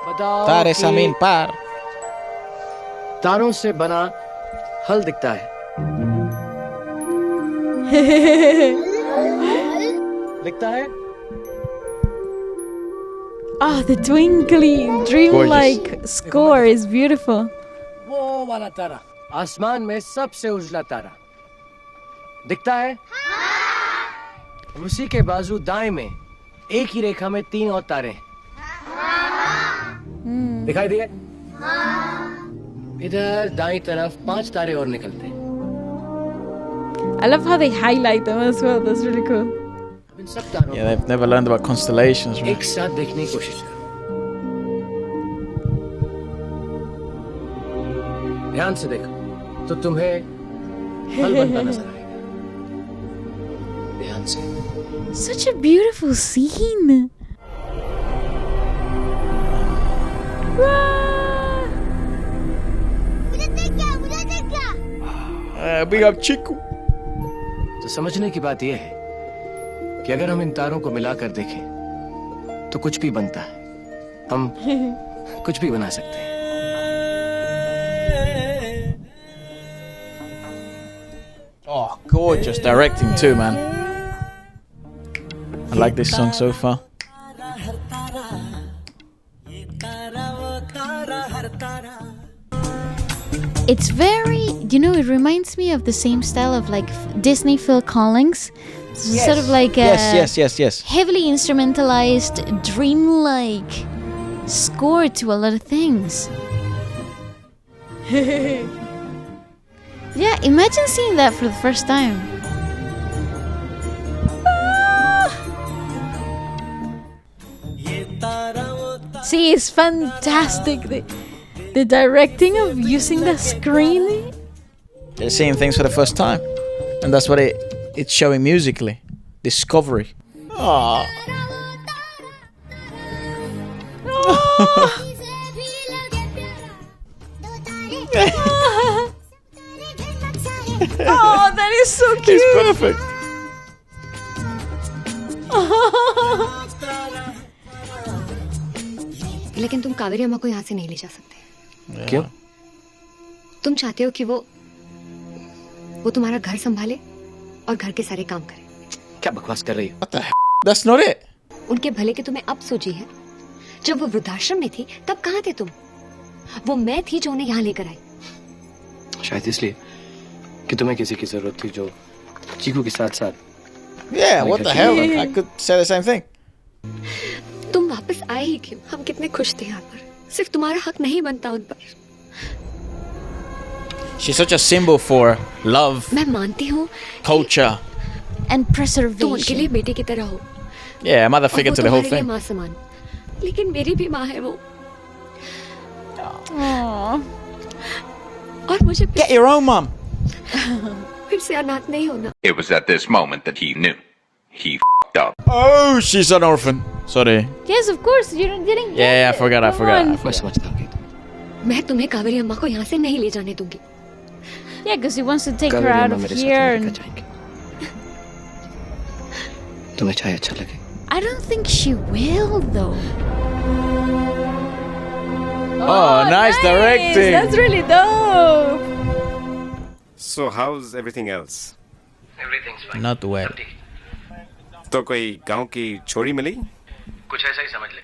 बताओ तारे कि ज़मीन पर तारों से बना हल दिखता है दिखता है Oh, the twinkly, dreamlike score is beautiful. वो वाला तारा आसमान में सबसे उजला तारा दिखता है उसी के बाजू दाएं में एक ही रेखा में 3 और तारे दिखाई दिए इधर दाईं तरफ 5 तारे और निकलते हैं I love how they highlight them as well. That's really cool. इन सब तारों Yeah, they've never learned about constellations. को एक साथ देखने की कोशिश करो ध्यान से देखो तो तुम्हें हल बनता नजर आएगा ध्यान से Such a beautiful scene. Big up Chiku. तो समझने की बात यह है कि अगर हम इन तारों को मिलाकर देखें तो कुछ भी बनता है हम कुछ भी बना सकते हैं Oh, gorgeous directing too, man. I like this song so far. It's very, it reminds me of the same style of like Disney Phil Collins. Yes. Sort of like a Yes. heavily instrumentalized, dreamlike score to a lot of things. Yeah, imagine seeing that for the first time. See, it's fantastic. The directing of using the screen. They're seeing things for the first time, and that's what it's showing musically. Discovery. Aww. Oh, that is so cute. It's perfect. लेकिन तुम कावेरी अम्मा को यहाँ से नहीं ले जा सकते। क्यों? तुम चाहते हो कि वो तुम्हारा घर संभाले और घर के सारे काम करे। क्या बकवास कर रही हो? What the hell? That's not it. उनके भले की तुम्हें अब सूझी है। जब वो वृद्धाश्रम में थी तब कहाँ थे तुम? वो मैं थी जो उन्हें यहाँ लेकर आई। शायद इसलिए कि तुम्हें किसी की जरूरत थी जो चीकू के साथ साथ। Yeah, what the hell? I could say the same thing. तुम वापस आए ही क्यों? हम कितने खुश थे यहाँ पर। सिर्फ तुम्हारा हक नहीं बनता उन पर। She's such a symbol for love, मैं मानती हूँ culture, and preservation. तुम उनके लिए बेटे की तरह हो। Yeah, a mother figure to the whole तुम्हारे लिए thing. माँ समान। लेकिन मेरी भी माँ है वो। और मुझे Get your own mum. फिर से अनाथ नहीं होना। It was at this moment that he knew. He f***ed up. Oh, she's an orphan. Sorry. Yes, of course. You didn't get Yeah, I it. forgot. मैं समझता हूँ। मैं तुम्हें कावेरी अम्मा को यहाँ से नहीं ले जाने दूंगी। Yeah, because he wants to take her out of here. And तुम्हें चाहे अच्छा लगे। I don't think she will, though. Oh, nice directing. That's really dope. So how's everything else? Everything's fine. Not well. तो कोई गांव की छोरी मिली? कुछ ऐसा ही समझ ले।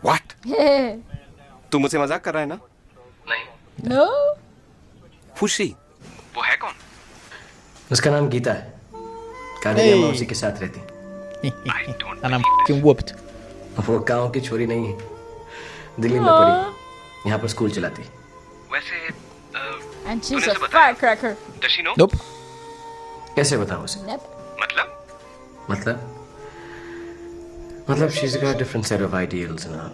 What? Yeah. तू मुझसे मजाक कर रहा है ना? नहीं। No? खुशी। वो है कौन? उसका नाम गीता है। कावेरी अम्मा उसी के साथ रहती। And I'm fucking whooped. वो गांव की छोरी नहीं है। दिल्ली में पढ़ी। यहाँ पर स्कूल चलाती। वैसे And she's a firecracker. Does she know? Nope. कैसे बताऊँ उसे? मतलब? मतलब मतलब she's got a different set of ideals now.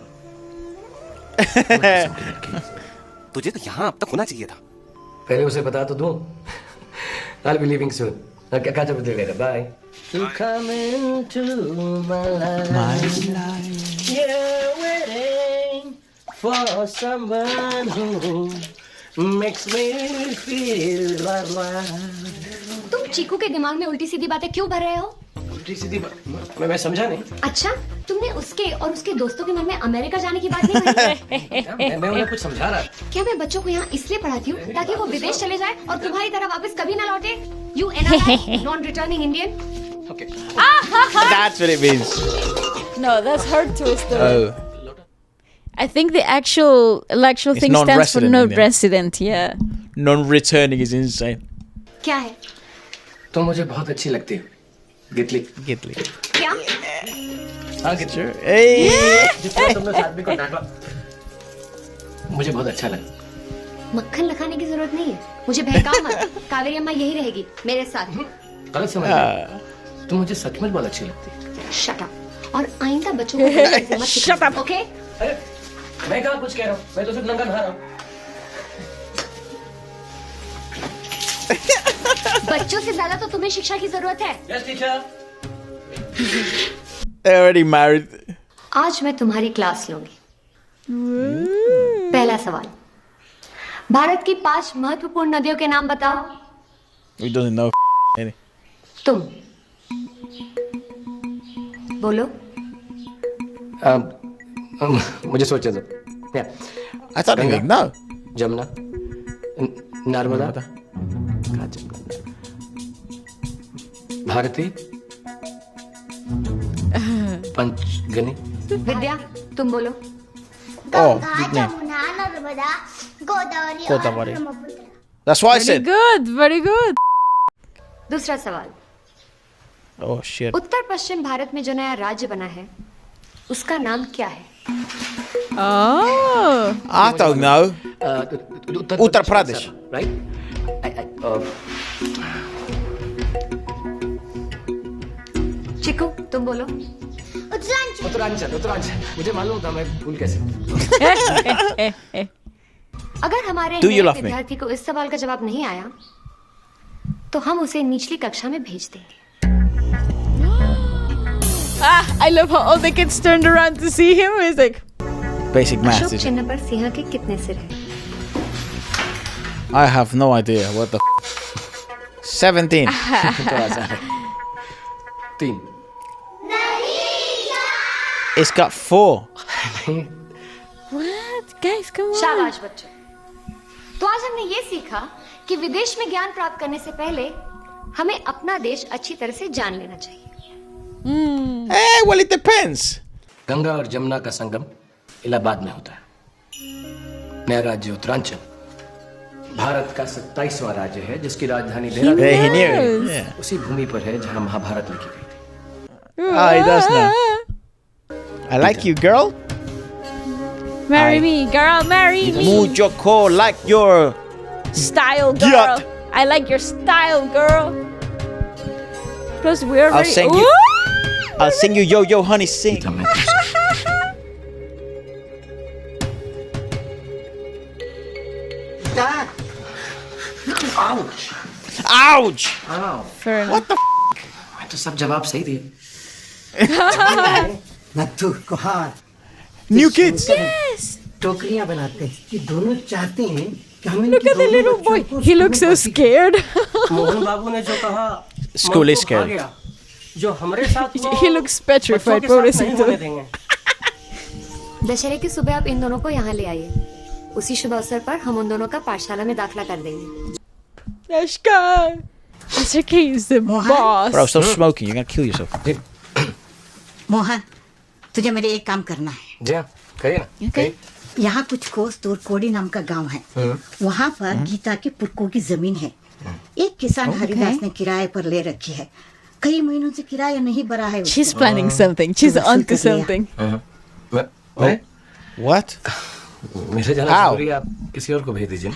तुझे तो यहाँ अब तक होना चाहिए था. पहले उसे बता तो दूं. I'll be leaving soon. I'll catch up with you later. Bye. You come into my life. You're waiting for someone who makes me feel alive. तुम चीकू के दिमाग में उल्टी सीधी बातें क्यों भर रहे हो? उल्टी सीधी मैं समझा नहीं. अच्छा, तुमने उसके और उसके दोस्तों के मन में अमेरिका जाने की बात नहीं कही? मैं उन्हें कुछ समझा रहा था. क्या मैं बच्चों को यहाँ इसलिए पढ़ाती हूँ ताकि वो विदेश चले जाए और तुम्हारी तरह वापस कभी ना लौटे? You NRI, non-returning Indian. Okay. That's what it means. No, that's her twister. Oh. I think the actual thing stands for no resident. Yeah. Non-returning is insane. क्या है? तो मुझे बहुत अच्छी लगती है. गितली. क्या? हाँ गितली. Hey. जितना तुमने साथ में को डांटा. मुझे बहुत अच्छा लगा. मक्खन लगाने की जरूरत नहीं है. मुझे बहकाओ मत. कावेरी अम्मा यही रहेगी मेरे साथ. गलत समझ रही. तुम मुझे सचमुच बहुत अच्छी लगती है. Shut up. और आइंदा बच्चों को मत Shut up. Okay? अरे मैं कहाँ कुछ कह रहा हूँ. मैं तो सिर्फ नंगा नहा रहा हूँ. बच्चों से ज्यादा तो तुम्हें शिक्षा की जरूरत है. Yes, teacher. They're already married. आज मैं तुम्हारी क्लास लूंगी. पहला सवाल. भारत की 5 महत्वपूर्ण नदियों के नाम बताओ. He doesn't know any. तुम बोलो. मुझे सोचने दो. I thought you would know. Jamuna, Narmada, Bharti, Panchgani. विद्या, तुम बोलो. गंगा, जमुना, नर्मदा, गोदावरी और Brahmaputra. That's what I said. Very good. दूसरा सवाल. Oh shit. उत्तर पश्चिम भारत में जो नया राज्य बना है उसका नाम क्या है? Oh. I don't know. Uttar Pradesh. Right? Chikoo, तुम बोलो. उत्तरांचल. मुझे मालूम था. मैं भूल कैसे. अगर हमारे विद्यार्थी को इस सवाल का जवाब नहीं आया तो हम उसे निचली कक्षा में भेज देंगे. I love how all the kids turned around to see him. He's like, basic math. Ashok चिन्ह पर सिंह के कितने सिर हैं? I have no idea. What the 17. 3. It's got 4. what? Guys, come on. शाबाश बच्चों. तो आज हमने ये सीखा कि विदेश में ज्ञान प्राप्त करने से पहले हमें अपना देश अच्छी तरह से जान लेना चाहिए. Well, it depends. गंगा और जमुना का संगम इलाहाबाद में होता है. नया राज्य उत्तरांचल भारत का 27वां राज्य है जिसकी राजधानी देहरादून उसी भूमि पर है जहां महाभारत लिखी गई थी. He does know. I like you, girl. Marry me, girl. Marry me. Mucho cool, like your style, girl. I like your style, girl. Plus, we're very. I'll sing you Yo Yo Honey Sing. Dad. Ouch. Ouch. What the मैं तो सब जवाब सही दिए. Nathu Kuhar. New kids. Yes. टोकरियां बनाते हैं. ये दोनों चाहते हैं कि हम Look at the little boy. He looks so scared. Mohan बाबू ने जो कहा. School is scared. जो हमारे साथ He looks petrified. दशहरे की सुबह आप इन दोनों को यहाँ ले आइए. उसी शुभ अवसर पर हम उन दोनों का पाठशाला में दाखला कर देंगे. Dashka. Dashka is the boss. Bro, stop smoking. You're gonna kill yourself. Mohan, तुझे मेरे एक काम करना है. जी हाँ, करिए ना. Okay. यहाँ कुछ कोस दूर कोड़ी नाम का गांव है. वहाँ पर गीता के पुरकों की जमीन है. एक किसान हरिदास ने किराए पर ले रखी है. कई महीनों से किराया नहीं भरा है. She's planning something. She's onto something. What? मेरे जाना जरूरी है. आप किसी और को भेज दीजिए.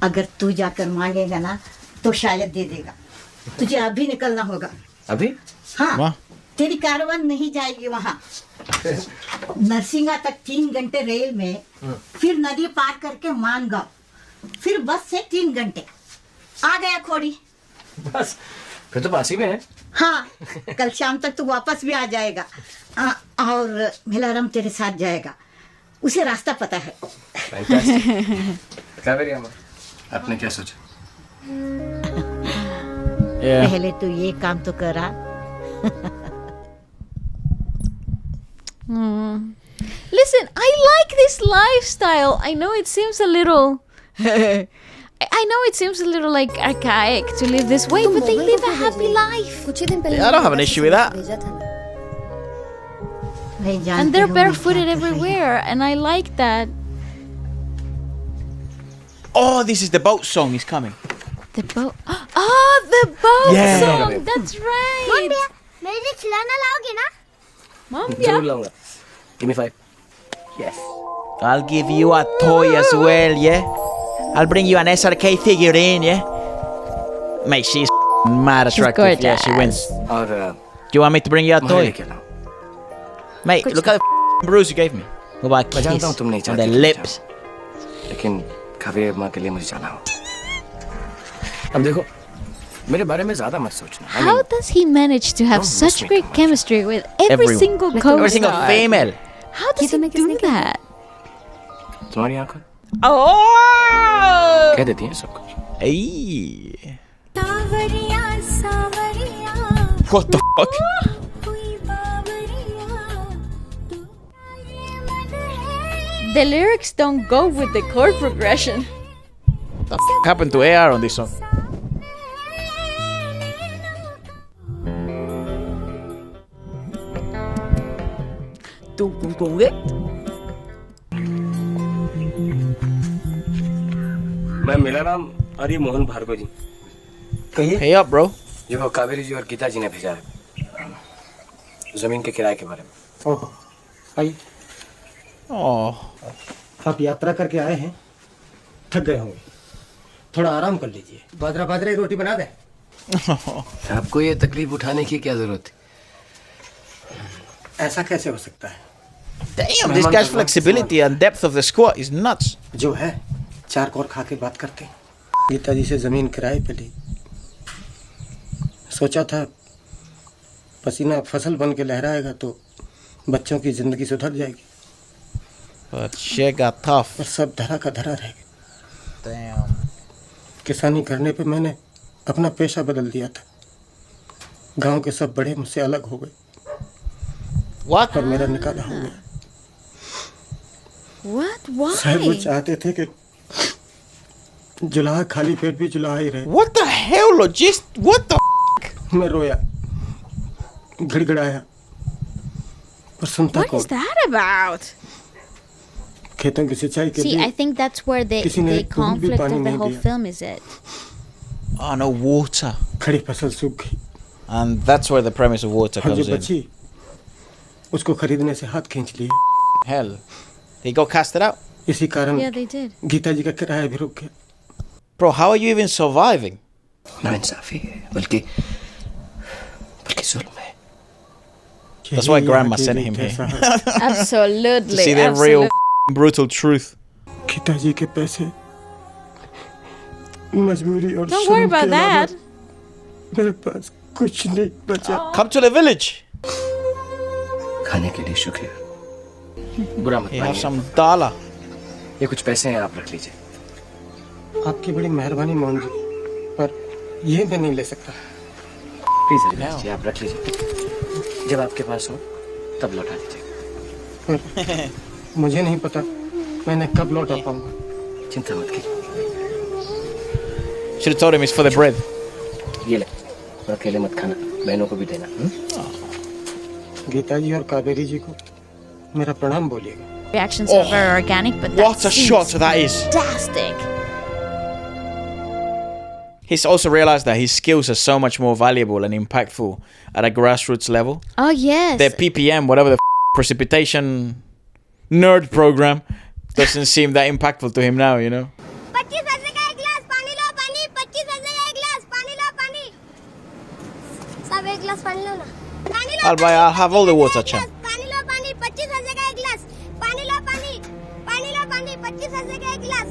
अगर तू जाकर मांगेगा ना तो शायद दे देगा. तुझे अभी निकलना होगा. अभी? हाँ. तेरी कारवान नहीं जाएगी वहाँ। नरसिंगा तक 3 घंटे रेल में, फिर नदी पार करके मानगांव, फिर बस से 3 घंटे। आ गया खोड़ी। बस फिर तो पास ही में है। हाँ, कल शाम तक तू वापस भी आ जाएगा। और मिलाराम तेरे साथ जाएगा, उसे रास्ता पता है। आपने क्या सोचा? पहले तो ये काम तो करा। Listen, I like this lifestyle. I know it seems a little I know it seems a little like archaic to live this way, but they live a happy life. Yeah, I don't have an issue with that. And they're barefooted everywhere, and I like that. Oh, this is the boat song. Is coming. The boat. Oh, the boat Yeah. song. That's right. मेरे खिलौना लाओगे ना? Mom, जरूर लाऊंगा. Give me 5. Yes. I'll give you a toy as well, yeah? I'll bring you an SRK figurine, yeah? Mate, she's mad attractive. Yeah, she wins. और Do you want me to bring you a toy? Mate, look at the bruise you gave me. What about a मैं जानता हूँ kiss तुम नहीं on चाहती the कि मैं lips? जाऊँ. लेकिन कावेरी अम्मा के लिए मुझे जाना हो. अब देखो, मेरे बारे में ज्यादा मत सोचना. How does he manage to have such great chemistry with every single co-star? Every single female. How does he do that? तुम्हारी आंखें Oh! कह देती हैं सब कुछ. Hey. What the fuck? The lyrics don't go with the chord progression. What the fuck happened to AR on this song? मैं मिलाराम और ये मोहन भार्गव जी. कहिए. Hey up, bro. जो कावेरी जी और गीता जी ने भेजा है जमीन के किराए के बारे में. ओह, आइए. Oh. आप यात्रा करके आए हैं, थक गए होंगे, थोड़ा आराम कर लीजिए. बाजरा बाजरे की रोटी बना दें. आपको ये तकलीफ उठाने की क्या जरूरत है? ऐसा कैसे हो सकता है? Damn, this guy's flexibility and depth of the squat is nuts. जो है 4 कौर खा के बात करते हैं. गीता जी से जमीन किराए पे ली. सोचा था पसीना फसल बन के लहराएगा तो बच्चों की जिंदगी सुधर जाएगी. But shit got tough. और सब धरा का धरा रह गया. Damn. किसानी करने पे मैंने अपना पेशा बदल दिया था. गांव के सब बड़े मुझसे अलग हो गए. What? और मेरा निकाला हो गया. What? Why? शायद वो चाहते थे कि जुलाहा खाली पेट भी जुलाहा ही रहे. What the hell, logist? What the? मैं रोया, गिड़गिड़ाया, पर सुनता What कौन? is that about? खेतों की सिंचाई के See, लिए I think that's where the किसी ने the एक बूंद भी conflict पानी of the नहीं whole दिया. film is it. Oh, no water. खड़ी फसल सूख गई. And that's where the premise of water और comes जो in. बची उसको खरीदने से हाथ खींच लिए. Hell. He got casted out. इसी कारण Yeah, they did. गीता जी का किराया भी रुक गया. Bro, how are you even surviving? नाइंसाफी है, बल्कि जुल्म है. That's why Grandma sent him here. Absolutely. To see the real brutal truth. Gita जी के पैसे, मजबूरी और Don't worry शर्म के about अलावा that. मेरे पास कुछ नहीं बचा. Come to the village. खाने के लिए शुक्रिया. बुरा मत You have मानिए. some dollar. ये कुछ पैसे हैं, आप रख लीजिए. आपकी बड़ी मेहरबानी मोहन जी, पर ये मैं नहीं ले सकता. प्लीज लीजिए, आप रख लीजिए. जब आपके पास हो तब लौटा दीजिए. पर मुझे नहीं पता मैंने कब लौटा पाऊंगा. चिंता मत कीजिए. Should have told him it's for the bread. ये ले, और अकेले मत खाना, बहनों को भी देना. गीता जी और कावेरी जी को मेरा प्रणाम बोलिएगा. Reactions are very organic, but What a shot that is. fantastic. He's also realized that his skills are so much more valuable and impactful at a grassroots level. Oh yes. The PPM, whatever the precipitation nerd program, doesn't seem that impactful to him now, you know? 25 पैसे का एक गिलास पानी लो पानी. 25 पैसे का एक गिलास पानी लो पानी. सब एक गिलास पानी लो ना. पानी लो. I'll have all the water, champ. पानी लो पानी 25 पैसे का एक गिलास पानी लो पानी 25 पैसे का एक गिलास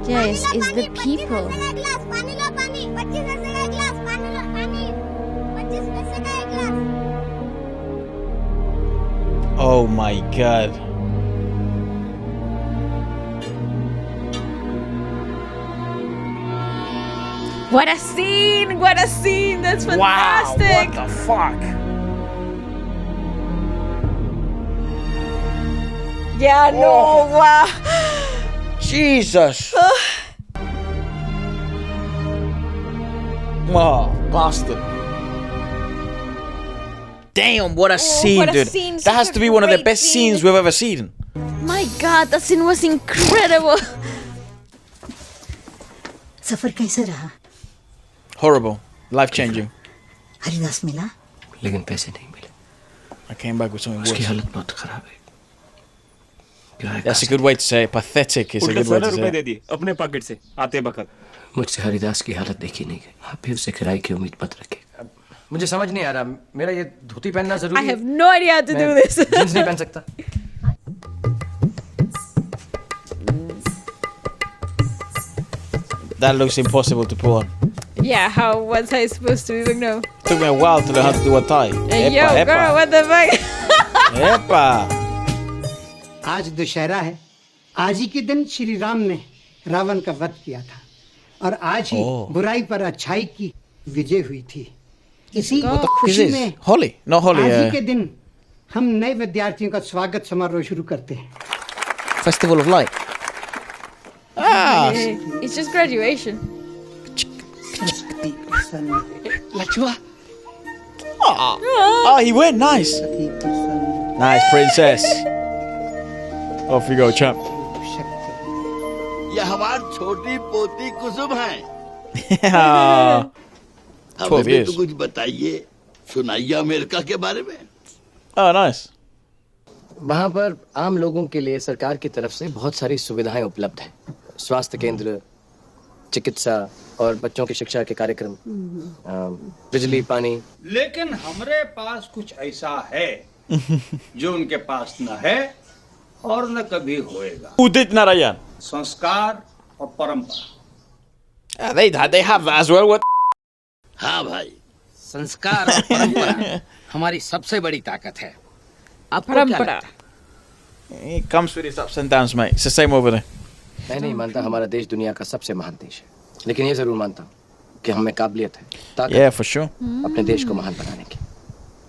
Yes, it's the people. पानी लो पानी 25 पैसे का एक गिलास पानी लो पानी 25 पैसे का एक गिलास Oh my god. What a scene! What a scene! That's fantastic! Wow, what the fuck? Yeah, no, wow. Jesus. Oh, bastard. Damn, what a scene, what a dude. scene, That such has a to be one of the great best scene. scenes we've ever seen. My god, that scene was incredible. सफर कैसे रहा? Horrible. Life-changing. Haridas मिला? लेकिन पैसे नहीं मिले. I came back with something उसकी worse. हालत बहुत खराब है. That's a good way to say it. Pathetic is a good way to say they it. दिए अपने पॉकेट से आते बखत. मुझसे हरिदास की हालत देखी नहीं गई. आप भी उससे किराए की उम्मीद मत रखिए. मुझे समझ नहीं आ रहा. मेरा ये धोती पहनना जरूरी I have no idea how to do this. Jeans नहीं पहन सकता. That looks impossible to pull on. Yeah, how was I supposed to even know? Took me a while to learn how to do a tie. Hey, yo, girl, what the fuck? Epa. आज दशहरा है. आज ही के दिन श्री राम ने रावण का वध किया था और आज ही बुराई पर अच्छाई की विजय हुई थी. इसी खुशी में Holly, not Holly. आज ही के दिन हम नए विद्यार्थियों का स्वागत समारोह शुरू करते हैं. Festival of Light. Ah. It's just graduation. लचुआ. Oh, he went. Nice. Nice, princess. Off you go, champ. ये हमारी छोटी पोती कुसुम है. 12 हमें years. तो कुछ बताइए, सुनाइए अमेरिका के बारे में. Oh, nice. वहाँ पर आम लोगों के लिए सरकार की तरफ से बहुत सारी सुविधाएं उपलब्ध हैं. स्वास्थ्य केंद्र, चिकित्सा और बच्चों की शिक्षा के कार्यक्रम, बिजली, पानी. लेकिन हमारे पास कुछ ऐसा है जो उनके पास न है और न कभी होएगा. Udit Narayan. संस्कार और परंपरा. They have that as well. What? हाँ भाई. संस्कार और परंपरा हमारी सबसे बड़ी ताकत है. परंपरा. It comes with its ups and downs, mate. It's the same over there. मैं नहीं मानता हमारा देश दुनिया का सबसे महान देश है, लेकिन ये जरूर मानता हूँ कि हमें काबिलियत है, ताकत Yeah, for sure. अपने देश को महान बनाने की.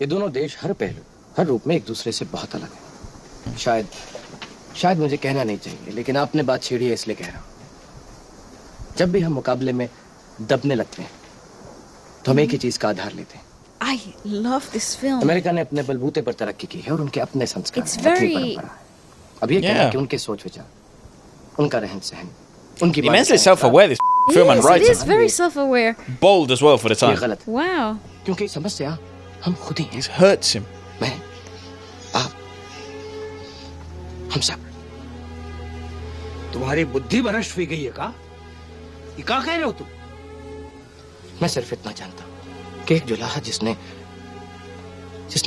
ये दोनों देश हर पहलू, हर रूप में एक दूसरे से बहुत अलग है. शायद मुझे कहना नहीं चाहिए, लेकिन आपने बात छेड़ी है इसलिए कह रहा हूँ. जब भी हम मुकाबले में दबने लगते हैं तो हम एक ही चीज का आधार लेते हैं. I love this film. America ने अपने बलबूते पर तरक्की की है और उनके अपने संस्कार It's हैं, अपनी very- परंपरा है. अब ये कहना कि उनके सोच विचार, उनका रहन सहन, उनकी Immensely self-aware, this film and Yes, it writing. is very self-aware. Bold as well for the ये time. गलत है, Wow. क्योंकि समस्या हम खुद ही हैं. It hurts him. मैं, आप, हम सब. तुम्हारी बुद्धि भ्रष्ट हुई गई है का? ये क्या कह रहे हो तुम? मैं सिर्फ इतना जानता हूँ कि एक जुलाहा जिसने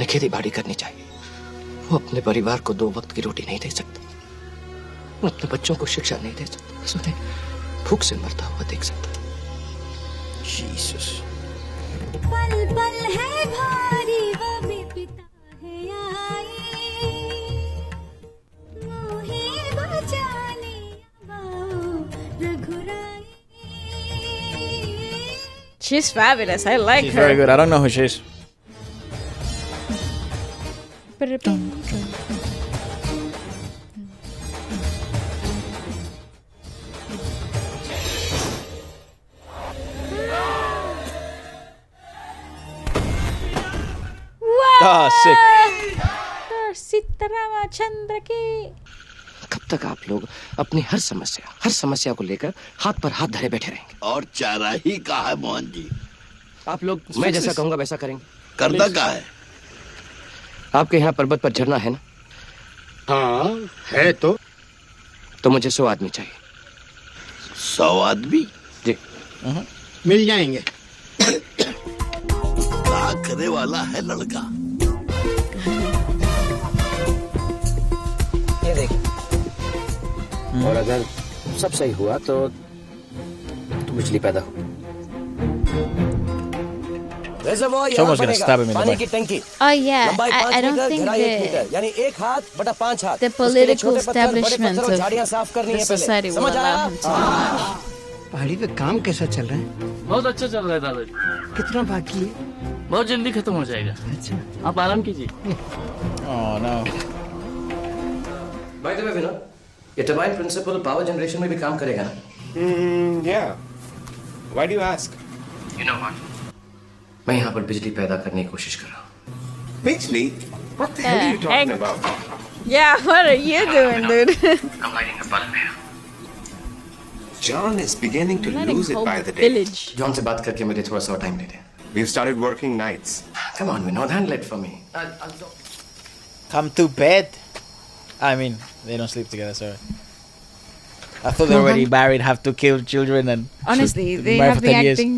खेती बाड़ी करनी चाहिए, वो अपने परिवार को 2 वक्त की रोटी नहीं दे सकता. वो अपने बच्चों को शिक्षा नहीं दे सकता. बस उन्हें भूख से मरता हुआ देख सकता. Jesus. पल पल है भारी वो भी पिता है आई मोहे बचाने आओ रघुराई. She's fabulous. I like She's her. very good. I don't know who she is. Ah, sick. Sitaram चंद्र की. कब तक आप लोग अपनी हर समस्या को लेकर हाथ पर हाथ धरे बैठे रहेंगे? और चारा ही कहा है मोहन जी. आप लोग मैं जैसा कहूंगा वैसा करेंगे. करना क्या है? आपके यहाँ पर्वत पर झरना है ना? हाँ है तो मुझे 100 आदमी चाहिए. 100 आदमी? जी. मिल जाएंगे. कहाँ भागने वाला है लड़का। ये देख, और अगर सब सही हुआ तो बिजली पैदा हो। Someone's gonna stab him in the पानी back. की टंकी। Oh yeah, लंबाई 5 I don't मीटर, think गहराई 1 the मीटर, यानी 1 हाथ बटा 5 हाथ। the उसके लिए political छोटे पत्थर, बड़े establishment पत्थर और of झाड़ियां साफ करनी the है पहले। society will समझ आया? allow him to. पहाड़ी पे काम कैसा चल रहा है? बहुत अच्छा चल रहा है दादाजी। कितना बाकी है? बहुत जल्दी खत्म हो जाएगा। अच्छा, आप आराम कीजिए। Oh no. By the way, Vinod, ये टरबाइन प्रिंसिपल पावर जनरेशन में भी काम करेगा ना? Yeah. Why do you ask? You know what? मैं यहाँ पर बिजली पैदा करने की कोशिश कर रहा हूँ। बिजली? What the hell are you talking about? Yeah, what are you doing, dude? I'm lighting a bulb here. John is beginning to Letting lose it hold by the the day. village. John से बात करके मुझे थोड़ा सा time they they. We've started working nights. Come on, Vinod, handle it for me. Come to bed. I mean, they don't sleep together, sorry. I thought they were already married, have 2 children, and Honestly, they married have for been 10 years. acting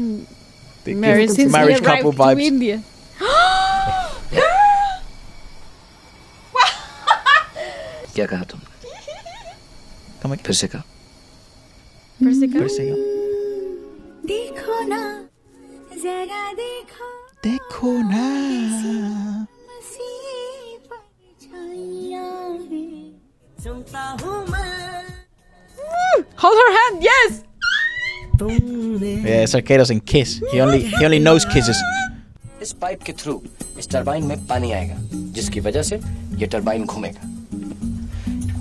They married give since marriage they couple arrived to vibes. India. क्या कहा तुम? Come again. फिर से कहा। देखो ना जरा देखो देखो ना मसीह परछाइयाँ हैं सुनता हूँ मैं Hold her hand, yes. Yeah, Sarkay doesn't kiss. He only knows kisses. इस पाइप के थ्रू इस टरबाइन में पानी आएगा, जिसकी वजह से ये टरबाइन घूमेगा।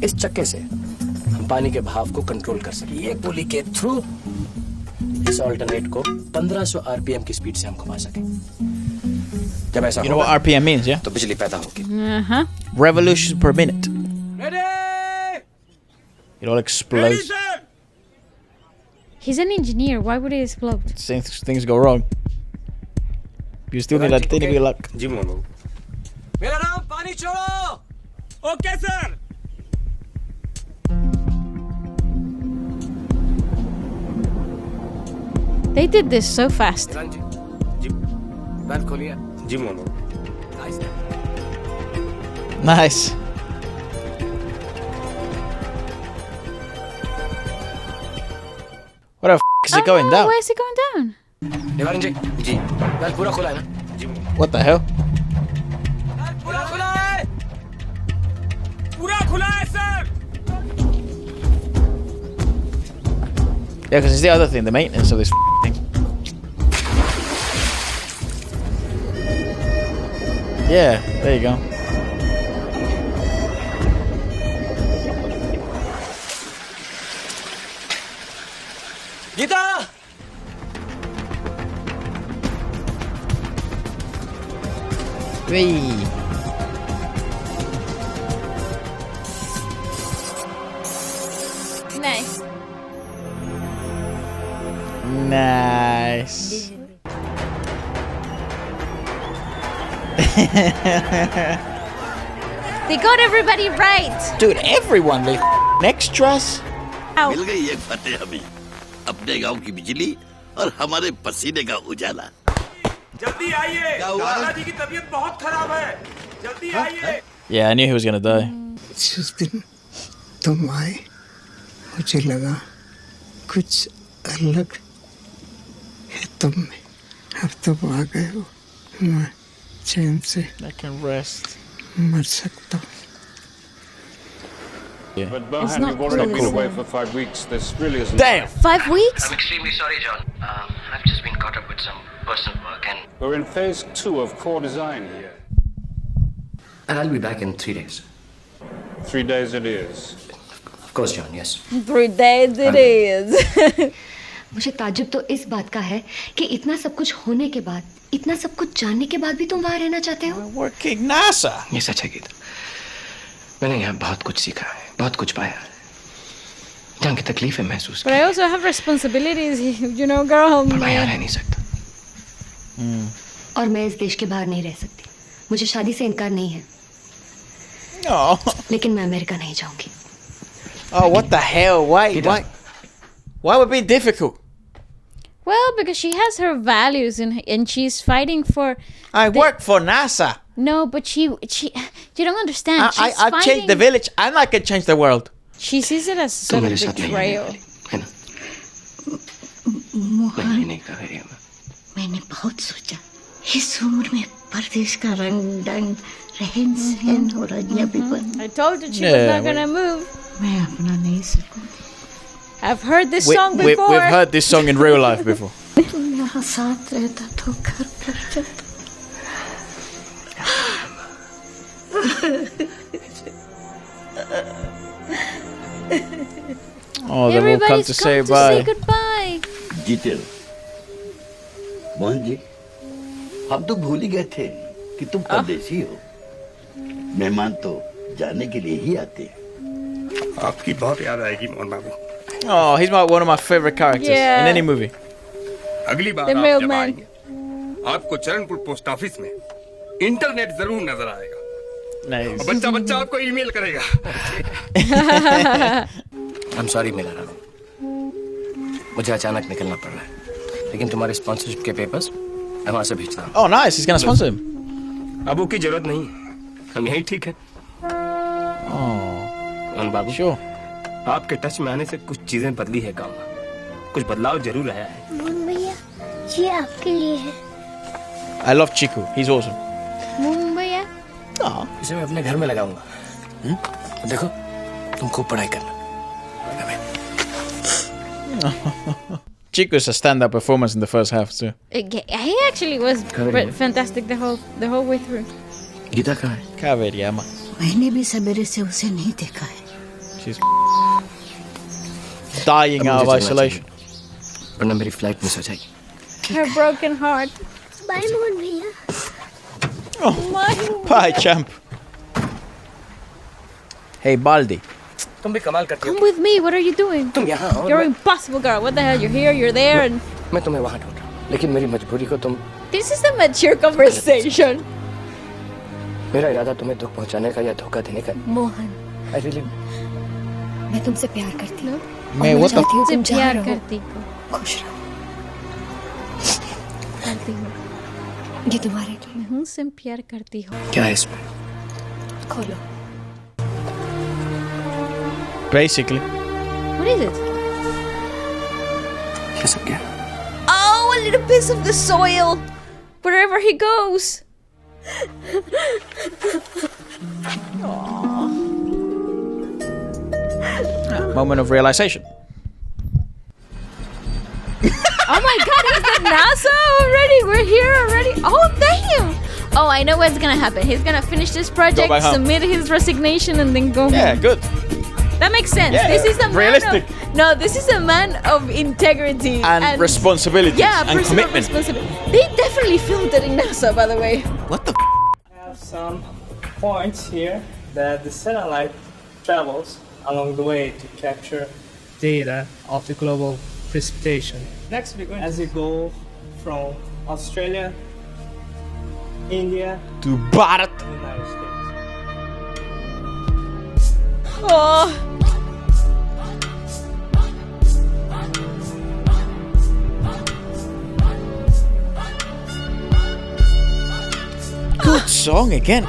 इस चक्के से हम पानी के भाव को कंट्रोल कर सकेंगे। ये पुली के थ्रू इस ऑल्टरनेट को 1500 आरपीएम की स्पीड से हम घुमा सकेंगे। जब ऐसा You know what RPM means, yeah? तो बिजली पैदा होगी। Uh-huh. Revolutions per minute. It all explodes. He's an engineer. Why would he explode? Things go wrong. You still need a tiny bit of luck. जी मोनू। मेरा नाम पानी छोड़ो। Okay sir. They did this so fast. जी, बात खोलिए। जी Monu. Nice. What the f is it going down? Where is it going down? निवारण जी, जी, बात पूरा खुला है ना? जी। What the hell? पूरा खुला है। पूरा खुला है sir. Yeah, because it's the other thing, the maintenance of this thing. Yeah, there you go. Gita! Whee. Nice. Nice. They got everybody right. Dude, everyone, they extras. मिल गई एक फतेह हमें, अपने गांव की बिजली और हमारे पसीने का उजाला। जल्दी आइए, दादाजी की तबीयत बहुत खराब है। जल्दी आइए। Yeah, I knew he was gonna die. जिस दिन तुम आए मुझे लगा कुछ अलग है तुम में। अब तुम आ गए हो, मैं चैन से I can rest. मर सकता हूँ। But Bohan, you've already been away for 5 weeks. This really isn't. Damn! 5 weeks? I'm extremely sorry, John. I've just been caught up with some personal work and... We're in phase 2 of core design here. And I'll be back in 3 days. 3 days it is. Of course, John, yes. 3 days it is. मुझे ताज्जुब तो इस बात का है कि इतना सब कुछ होने के बाद, इतना सब कुछ जानने के बाद भी तुम वहाँ रहना चाहते हो? Working NASA. ये सच है गीता। मैंने यहाँ बहुत कुछ सीखा है, बहुत कुछ पाया है। जहाँ की तकलीफें महसूस But I also have responsibilities, you know, girl. पर मैं यहाँ रह नहीं सकता। और मैं इस देश के बाहर नहीं रह सकती। मुझे शादी से इनकार नहीं है। No. लेकिन मैं अमेरिका नहीं जाऊंगी। Oh, what the hell? Why would it be difficult? Well, because she has her values and she's fighting for. I work for NASA. No, but she you don't understand. I've changed the village and I can change the world. She sees it as sort of betrayal. मैंने बहुत सोचा इस उम्र में परदेश का रंग डंग रहन सहन और अजनबीपन. I told her she was not gonna move. मैं अपना नहीं सकूंगी. I've heard this song before. We've heard this song in real life before. यहाँ साथ रहता तो घर कर जाता. Oh, they've all come to say bye. Goodbye. जीते मोहन जी, हम तो भूल ही गए थे कि तुम परदेसी हो. मेहमान तो जाने के लिए ही आते हैं. आपकी बहुत याद आएगी मोहन बाबू. Oh, he's one of my favorite characters in any movie. अगली बार आप जब आएंगे, आपको चरणपुर पोस्ट ऑफिस में इंटरनेट जरूर नजर आएगा. Nice. बच्चा आपको ईमेल करेगा. I'm sorry मेरा राम, मुझे अचानक निकलना पड़ रहा है, लेकिन तुम्हारे स्पॉन्सरशिप के पेपर्स मैं वहां से भेजता हूँ. Oh, nice. He's gonna sponsor him. Abu की जरूरत नहीं, हम यही ठीक है. Oh, बाबू, sure. आपके टच में आने से कुछ चीजें बदली है गाँव में. कुछ बदलाव जरूर आया है. मोहन भैया, ये आपके लिए है. I love Chiku. He's awesome. भैया. इसे मैं अपने घर में लगाऊंगा. देखो, तुम खूब पढ़ाई करना. Chiku's a stand-up performance in the first half too. He actually was fantastic the whole way through. Gita कहाँ है? Kaveri ama. मैंने भी सवेरे से उसे नहीं देखा है. She's dying out of isolation. वरना मेरी फ्लाइट मिस हो जाएगी. Her broken heart. Bye Mohan भैया. Oh, bye, champ. Hey, Baldi. तुम भी कमाल करती हो. Come with me. What are you doing? तुम यहाँ आओ. You're impossible girl. What the hell? You're here. You're there. And मैं तुम्हें वहाँ ढूंढ रहा हूँ, लेकिन मेरी मजबूरी को तुम. this is a mature conversation. मेरा इरादा तुम्हें दुख पहुँचाने का या धोखा देने का. Mohan, I really. मैं तुमसे प्यार करती हूँ. मैं what the तुमसे प्यार करती हूँ. खुश रहो. करती हूँ. ये तुम्हारे लिए. मैं तुमसे प्यार करती हूँ. क्या है इसमें? खोलो. Basically. What is it? ये सब क्या? Oh, a little piece of the soil. Wherever he goes. Moment of realization. Oh my God! He's at NASA already. We're here already. Oh damn! Oh, I know what's gonna happen. He's gonna finish this project, back home. submit his resignation, and then go. Yeah, home. good. That makes sense. Yeah, this is a realistic. Man of, no, this is a man of integrity And responsibility. Yeah, and personal commitment. responsibility. They definitely filmed it in NASA, by the way. What the? I have some points here that the satellite travels along the way to capture data of the global precipitation. Next, we're going as you go from Australia, India, to Bharat. the United States. Oh. Good song again.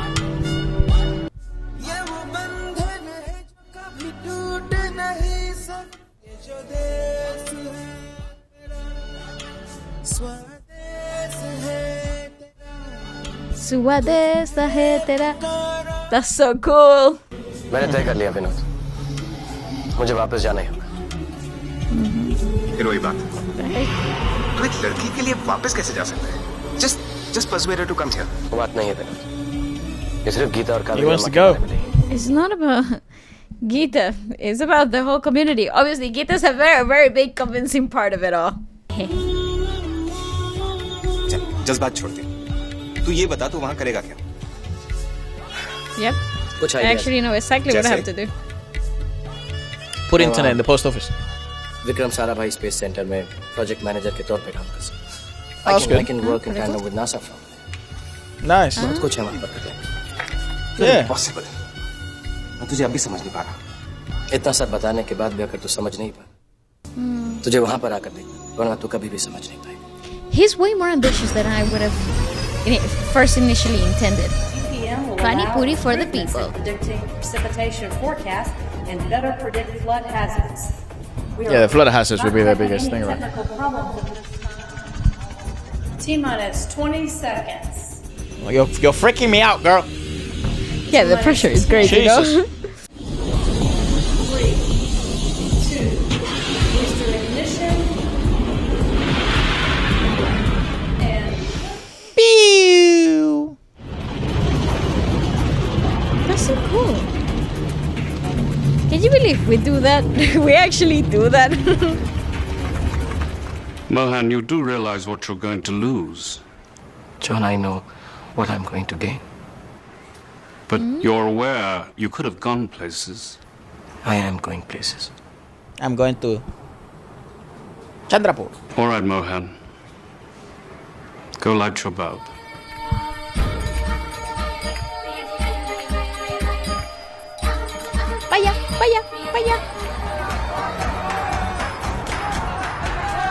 Swades Tera. That's so cool. मैंने तय कर लिया विनोद, मुझे वापस जाना ही होगा. फिर वही बात. तो एक लड़की के लिए वापस कैसे जा सकते हैं? Just persuade her to come here. वो बात नहीं है विनोद. ये सिर्फ गीता और He wants to go. It's not about Geeta. It's about the whole community. Obviously, Geeta's a very, very big convincing part of it all. जज्बात छोड़ दे. तू ये बता तू वहाँ करेगा क्या? Yep. I actually know exactly what I have to do. Put internet in the post office. Vikram Sarabhai space centre में प्रोजेक्ट मैनेजर के तौर पे काम कर सकता. That's good. I can work in tandem with NASA from. Nice. बहुत कुछ है वहाँ पर. Yeah. Impossible. मैं तुझे अभी समझ नहीं पा रहा. इतना सब बताने के बाद भी अगर तू समझ नहीं पा, तुझे वहाँ पर आकर देखना. वरना तो कभी भी समझ नहीं पाएगी. He's way more ambitious than I would have first initially intended. Pani Puri for the people. Predicting precipitation forecast and better predict flood hazards. Yeah, the flood hazards would be the biggest thing, right? T-minus 20 seconds. Well, you're freaking me out, girl. Yeah, the pressure is great, you know? 3, 2, booster ignition. And pew! That's so cool. Can you believe we do that? We actually do that. Mohan, you do realize what you're going to lose. John, I know what I'm going to gain. But you're aware you could have gone places. I am going places. I'm going to Chandrapur. All right, Mohan. Go light your bulb. Vaya, vaya, vaya.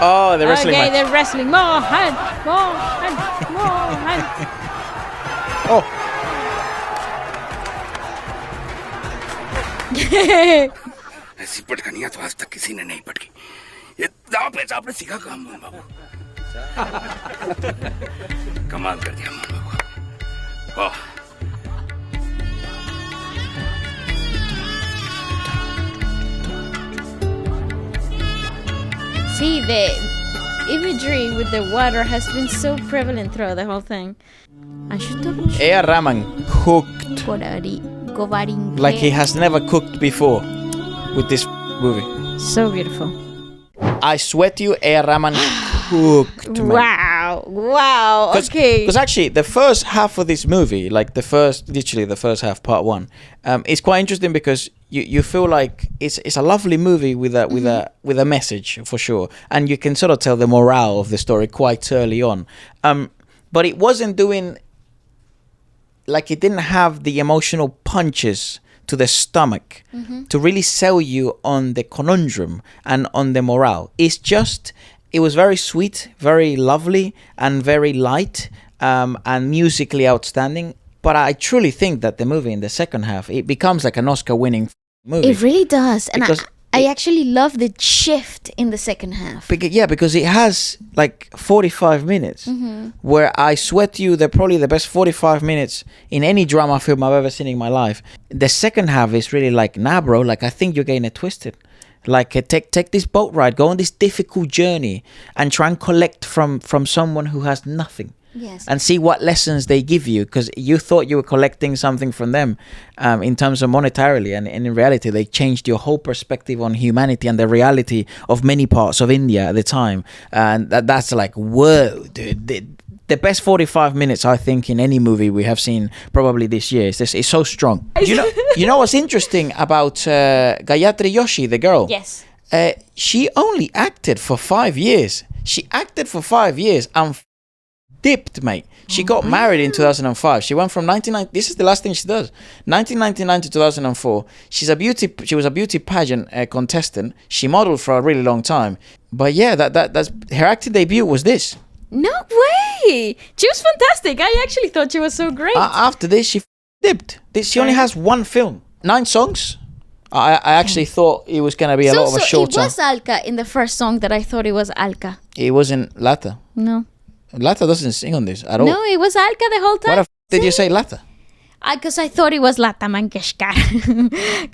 Oh, the wrestling okay, match. they're wrestling. Mohan, Mohan, Mohan. Oh. ऐसी पटकनियां तो आज तक किसी ने नहीं पटकी. ये दाव पेच आपने सीखा कहाँ मोहन बाबू? कमाल कर दिया मोहन बाबू. वाह. See, the imagery with the water has been so prevalent throughout the whole thing. I should double check. A.R. Rahman cooked like he has never cooked before with this movie. So beautiful. I swear to you, A.R. Rahman cooked. Man. Wow, wow. Okay. Because actually, the first half of this movie, like literally the first half, part one, is quite interesting because you feel like it's a lovely movie with a message for sure, and you can sort of tell the morale of the story quite early on. But it wasn't doing, like, it didn't have the emotional punches to the stomach to really sell you on the conundrum and on the morale. It was very sweet, very lovely, and very light, and musically outstanding. But I truly think that the movie in the second half, it becomes like an Oscar-winning movie. It really does. And Because I actually love the shift in the second half. Because it has like 45 minutes where I swear to you, they're probably the best 45 minutes in any drama film I've ever seen in my life. The second half is really like, nah, bro, like I think you're getting it twisted. Like take this boat ride, go on this difficult journey and try and collect from someone who has nothing. Yes. And see what lessons they give you, because you thought you were collecting something from them in terms of monetarily, and in reality they changed your whole perspective on humanity and the reality of many parts of India at the time. And that's like, whoa, dude. The best 45 minutes, I think, in any movie we have seen probably this year. It's so strong. You know what's interesting about Gayatri Joshi, the girl? Yes. She only acted for 5 years. She acted for 5 years and dipped, mate. She got married in 2005. She went from 1990. This is the last thing she does. 1999 to 2004. She was a beauty pageant contestant. She modeled for a really long time. But yeah, that's her acting debut was this. No way! She was fantastic. I actually thought she was so great. After this, she dipped. She only has one film, 9 songs. I actually thought it was going to be a lot of a shorter. It was Alka in the first song that I thought it was Alka. It wasn't Lata. No. Lata doesn't sing on this at all. No, it was Alka the whole time. Why the did you say Lata? Because I thought it was Lata Mangeshkar.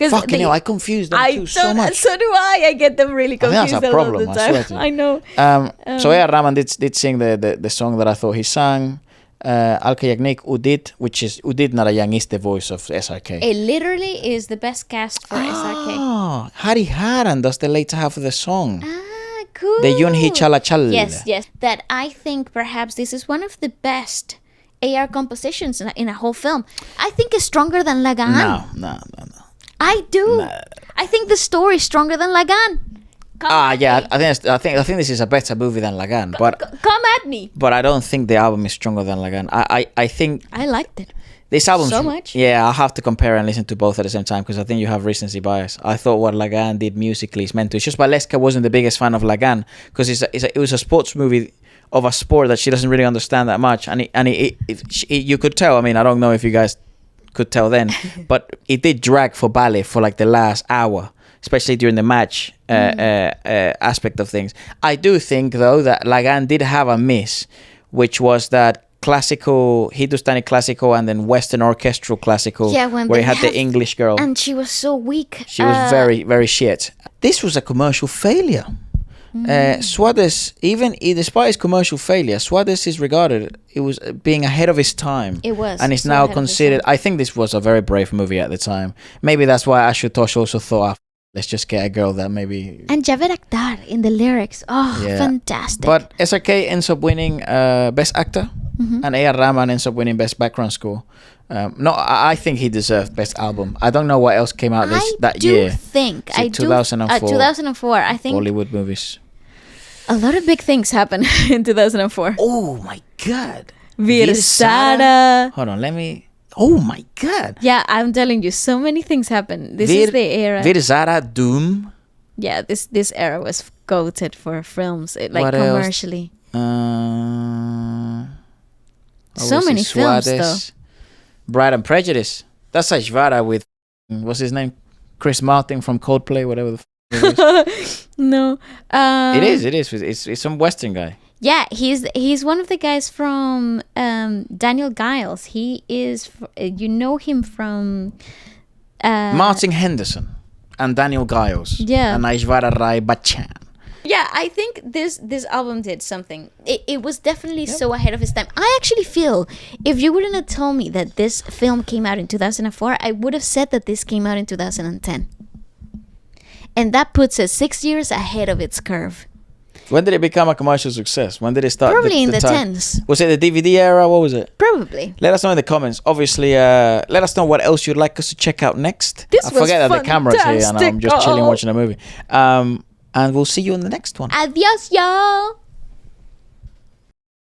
Fucking hell, I confused them too so much. So do I. I get them really confused. I think that's a problem, all the time. I swear to you. I know. So A.R. Rahman did sing the song that I thought he sang. Alka Yagnik, Udit, which is Udit Narayan is the voice of SRK. It literally is the best cast for SRK. Oh, Hari Haran does the later half of the song. Cool. The Yunhi Chala Chal. Yes. That I think perhaps this is one of the best AR compositions in a whole film. I think it's stronger than Lagan. No. I do. No. I think the story is stronger than Lagan. Yeah, I think this is a better movie than Lagan, but come at me. But I don't think the album is stronger than Lagan. I think I liked it. This album so much. Yeah, I'll have to compare and listen to both at the same time because I think you have recency bias. I thought what Lagan did musically is meant to. It's just Valeska wasn't the biggest fan of Lagan because it was a sports movie of a sport that she doesn't really understand that much, and you could tell. I mean, I don't know if you guys could tell then, but it did drag for ballet for like the last hour, especially during the match aspect of things. I do think though that Lagan did have a miss, which was that classical Hindustani classical and then Western orchestral classical, where he had the English girl, and she was so weak. She was very, very shit. This was a commercial failure. Swades, even despite its commercial failure, Swades is regarded being ahead of his time. It was, and it's now considered. I think this was a very brave movie at the time. Maybe that's why Ashutosh also thought, let's just get a girl that maybe. And Javed Akhtar in the lyrics, fantastic. But SRK ends up winning Best Actor, and A.R. Rahman ends up winning Best Background Score. I think he deserved Best Album. I don't know what else came out that year. I do think 2004. I think Bollywood movies. A lot of big things happened in 2004. Oh my god. Veer Zara. Hold on, let me. Oh my god. Yeah, I'm telling you, so many things happened. This is the era. Veer Zara, Doom. Yeah, this era was goated for films, like commercially. So many films though. Pride and Prejudice. That's Aishwarya with what's his name? Chris Martin from Coldplay, whatever the No. It is. It's some Western guy. Yeah, he's one of the guys from Daniel Giles. He is, you know him from Martin Henderson and Daniel Giles. Yeah. And Aishwarya Rai Bachchan. Yeah, I think this album did something. It was definitely so ahead of its time. I actually feel if you wouldn't have told me that this film came out in 2004, I would have said that this came out in 2010. And that puts it 6 years ahead of its curve. When did it become a commercial success? When did it start? Probably in the 10s. Was it the DVD era? What was it? Probably. Let us know in the comments. Obviously, let us know what else you'd like us to check out next. I forget that the camera's here and I'm just chilling watching a movie. And we'll see you in the next one. Adios, y'all.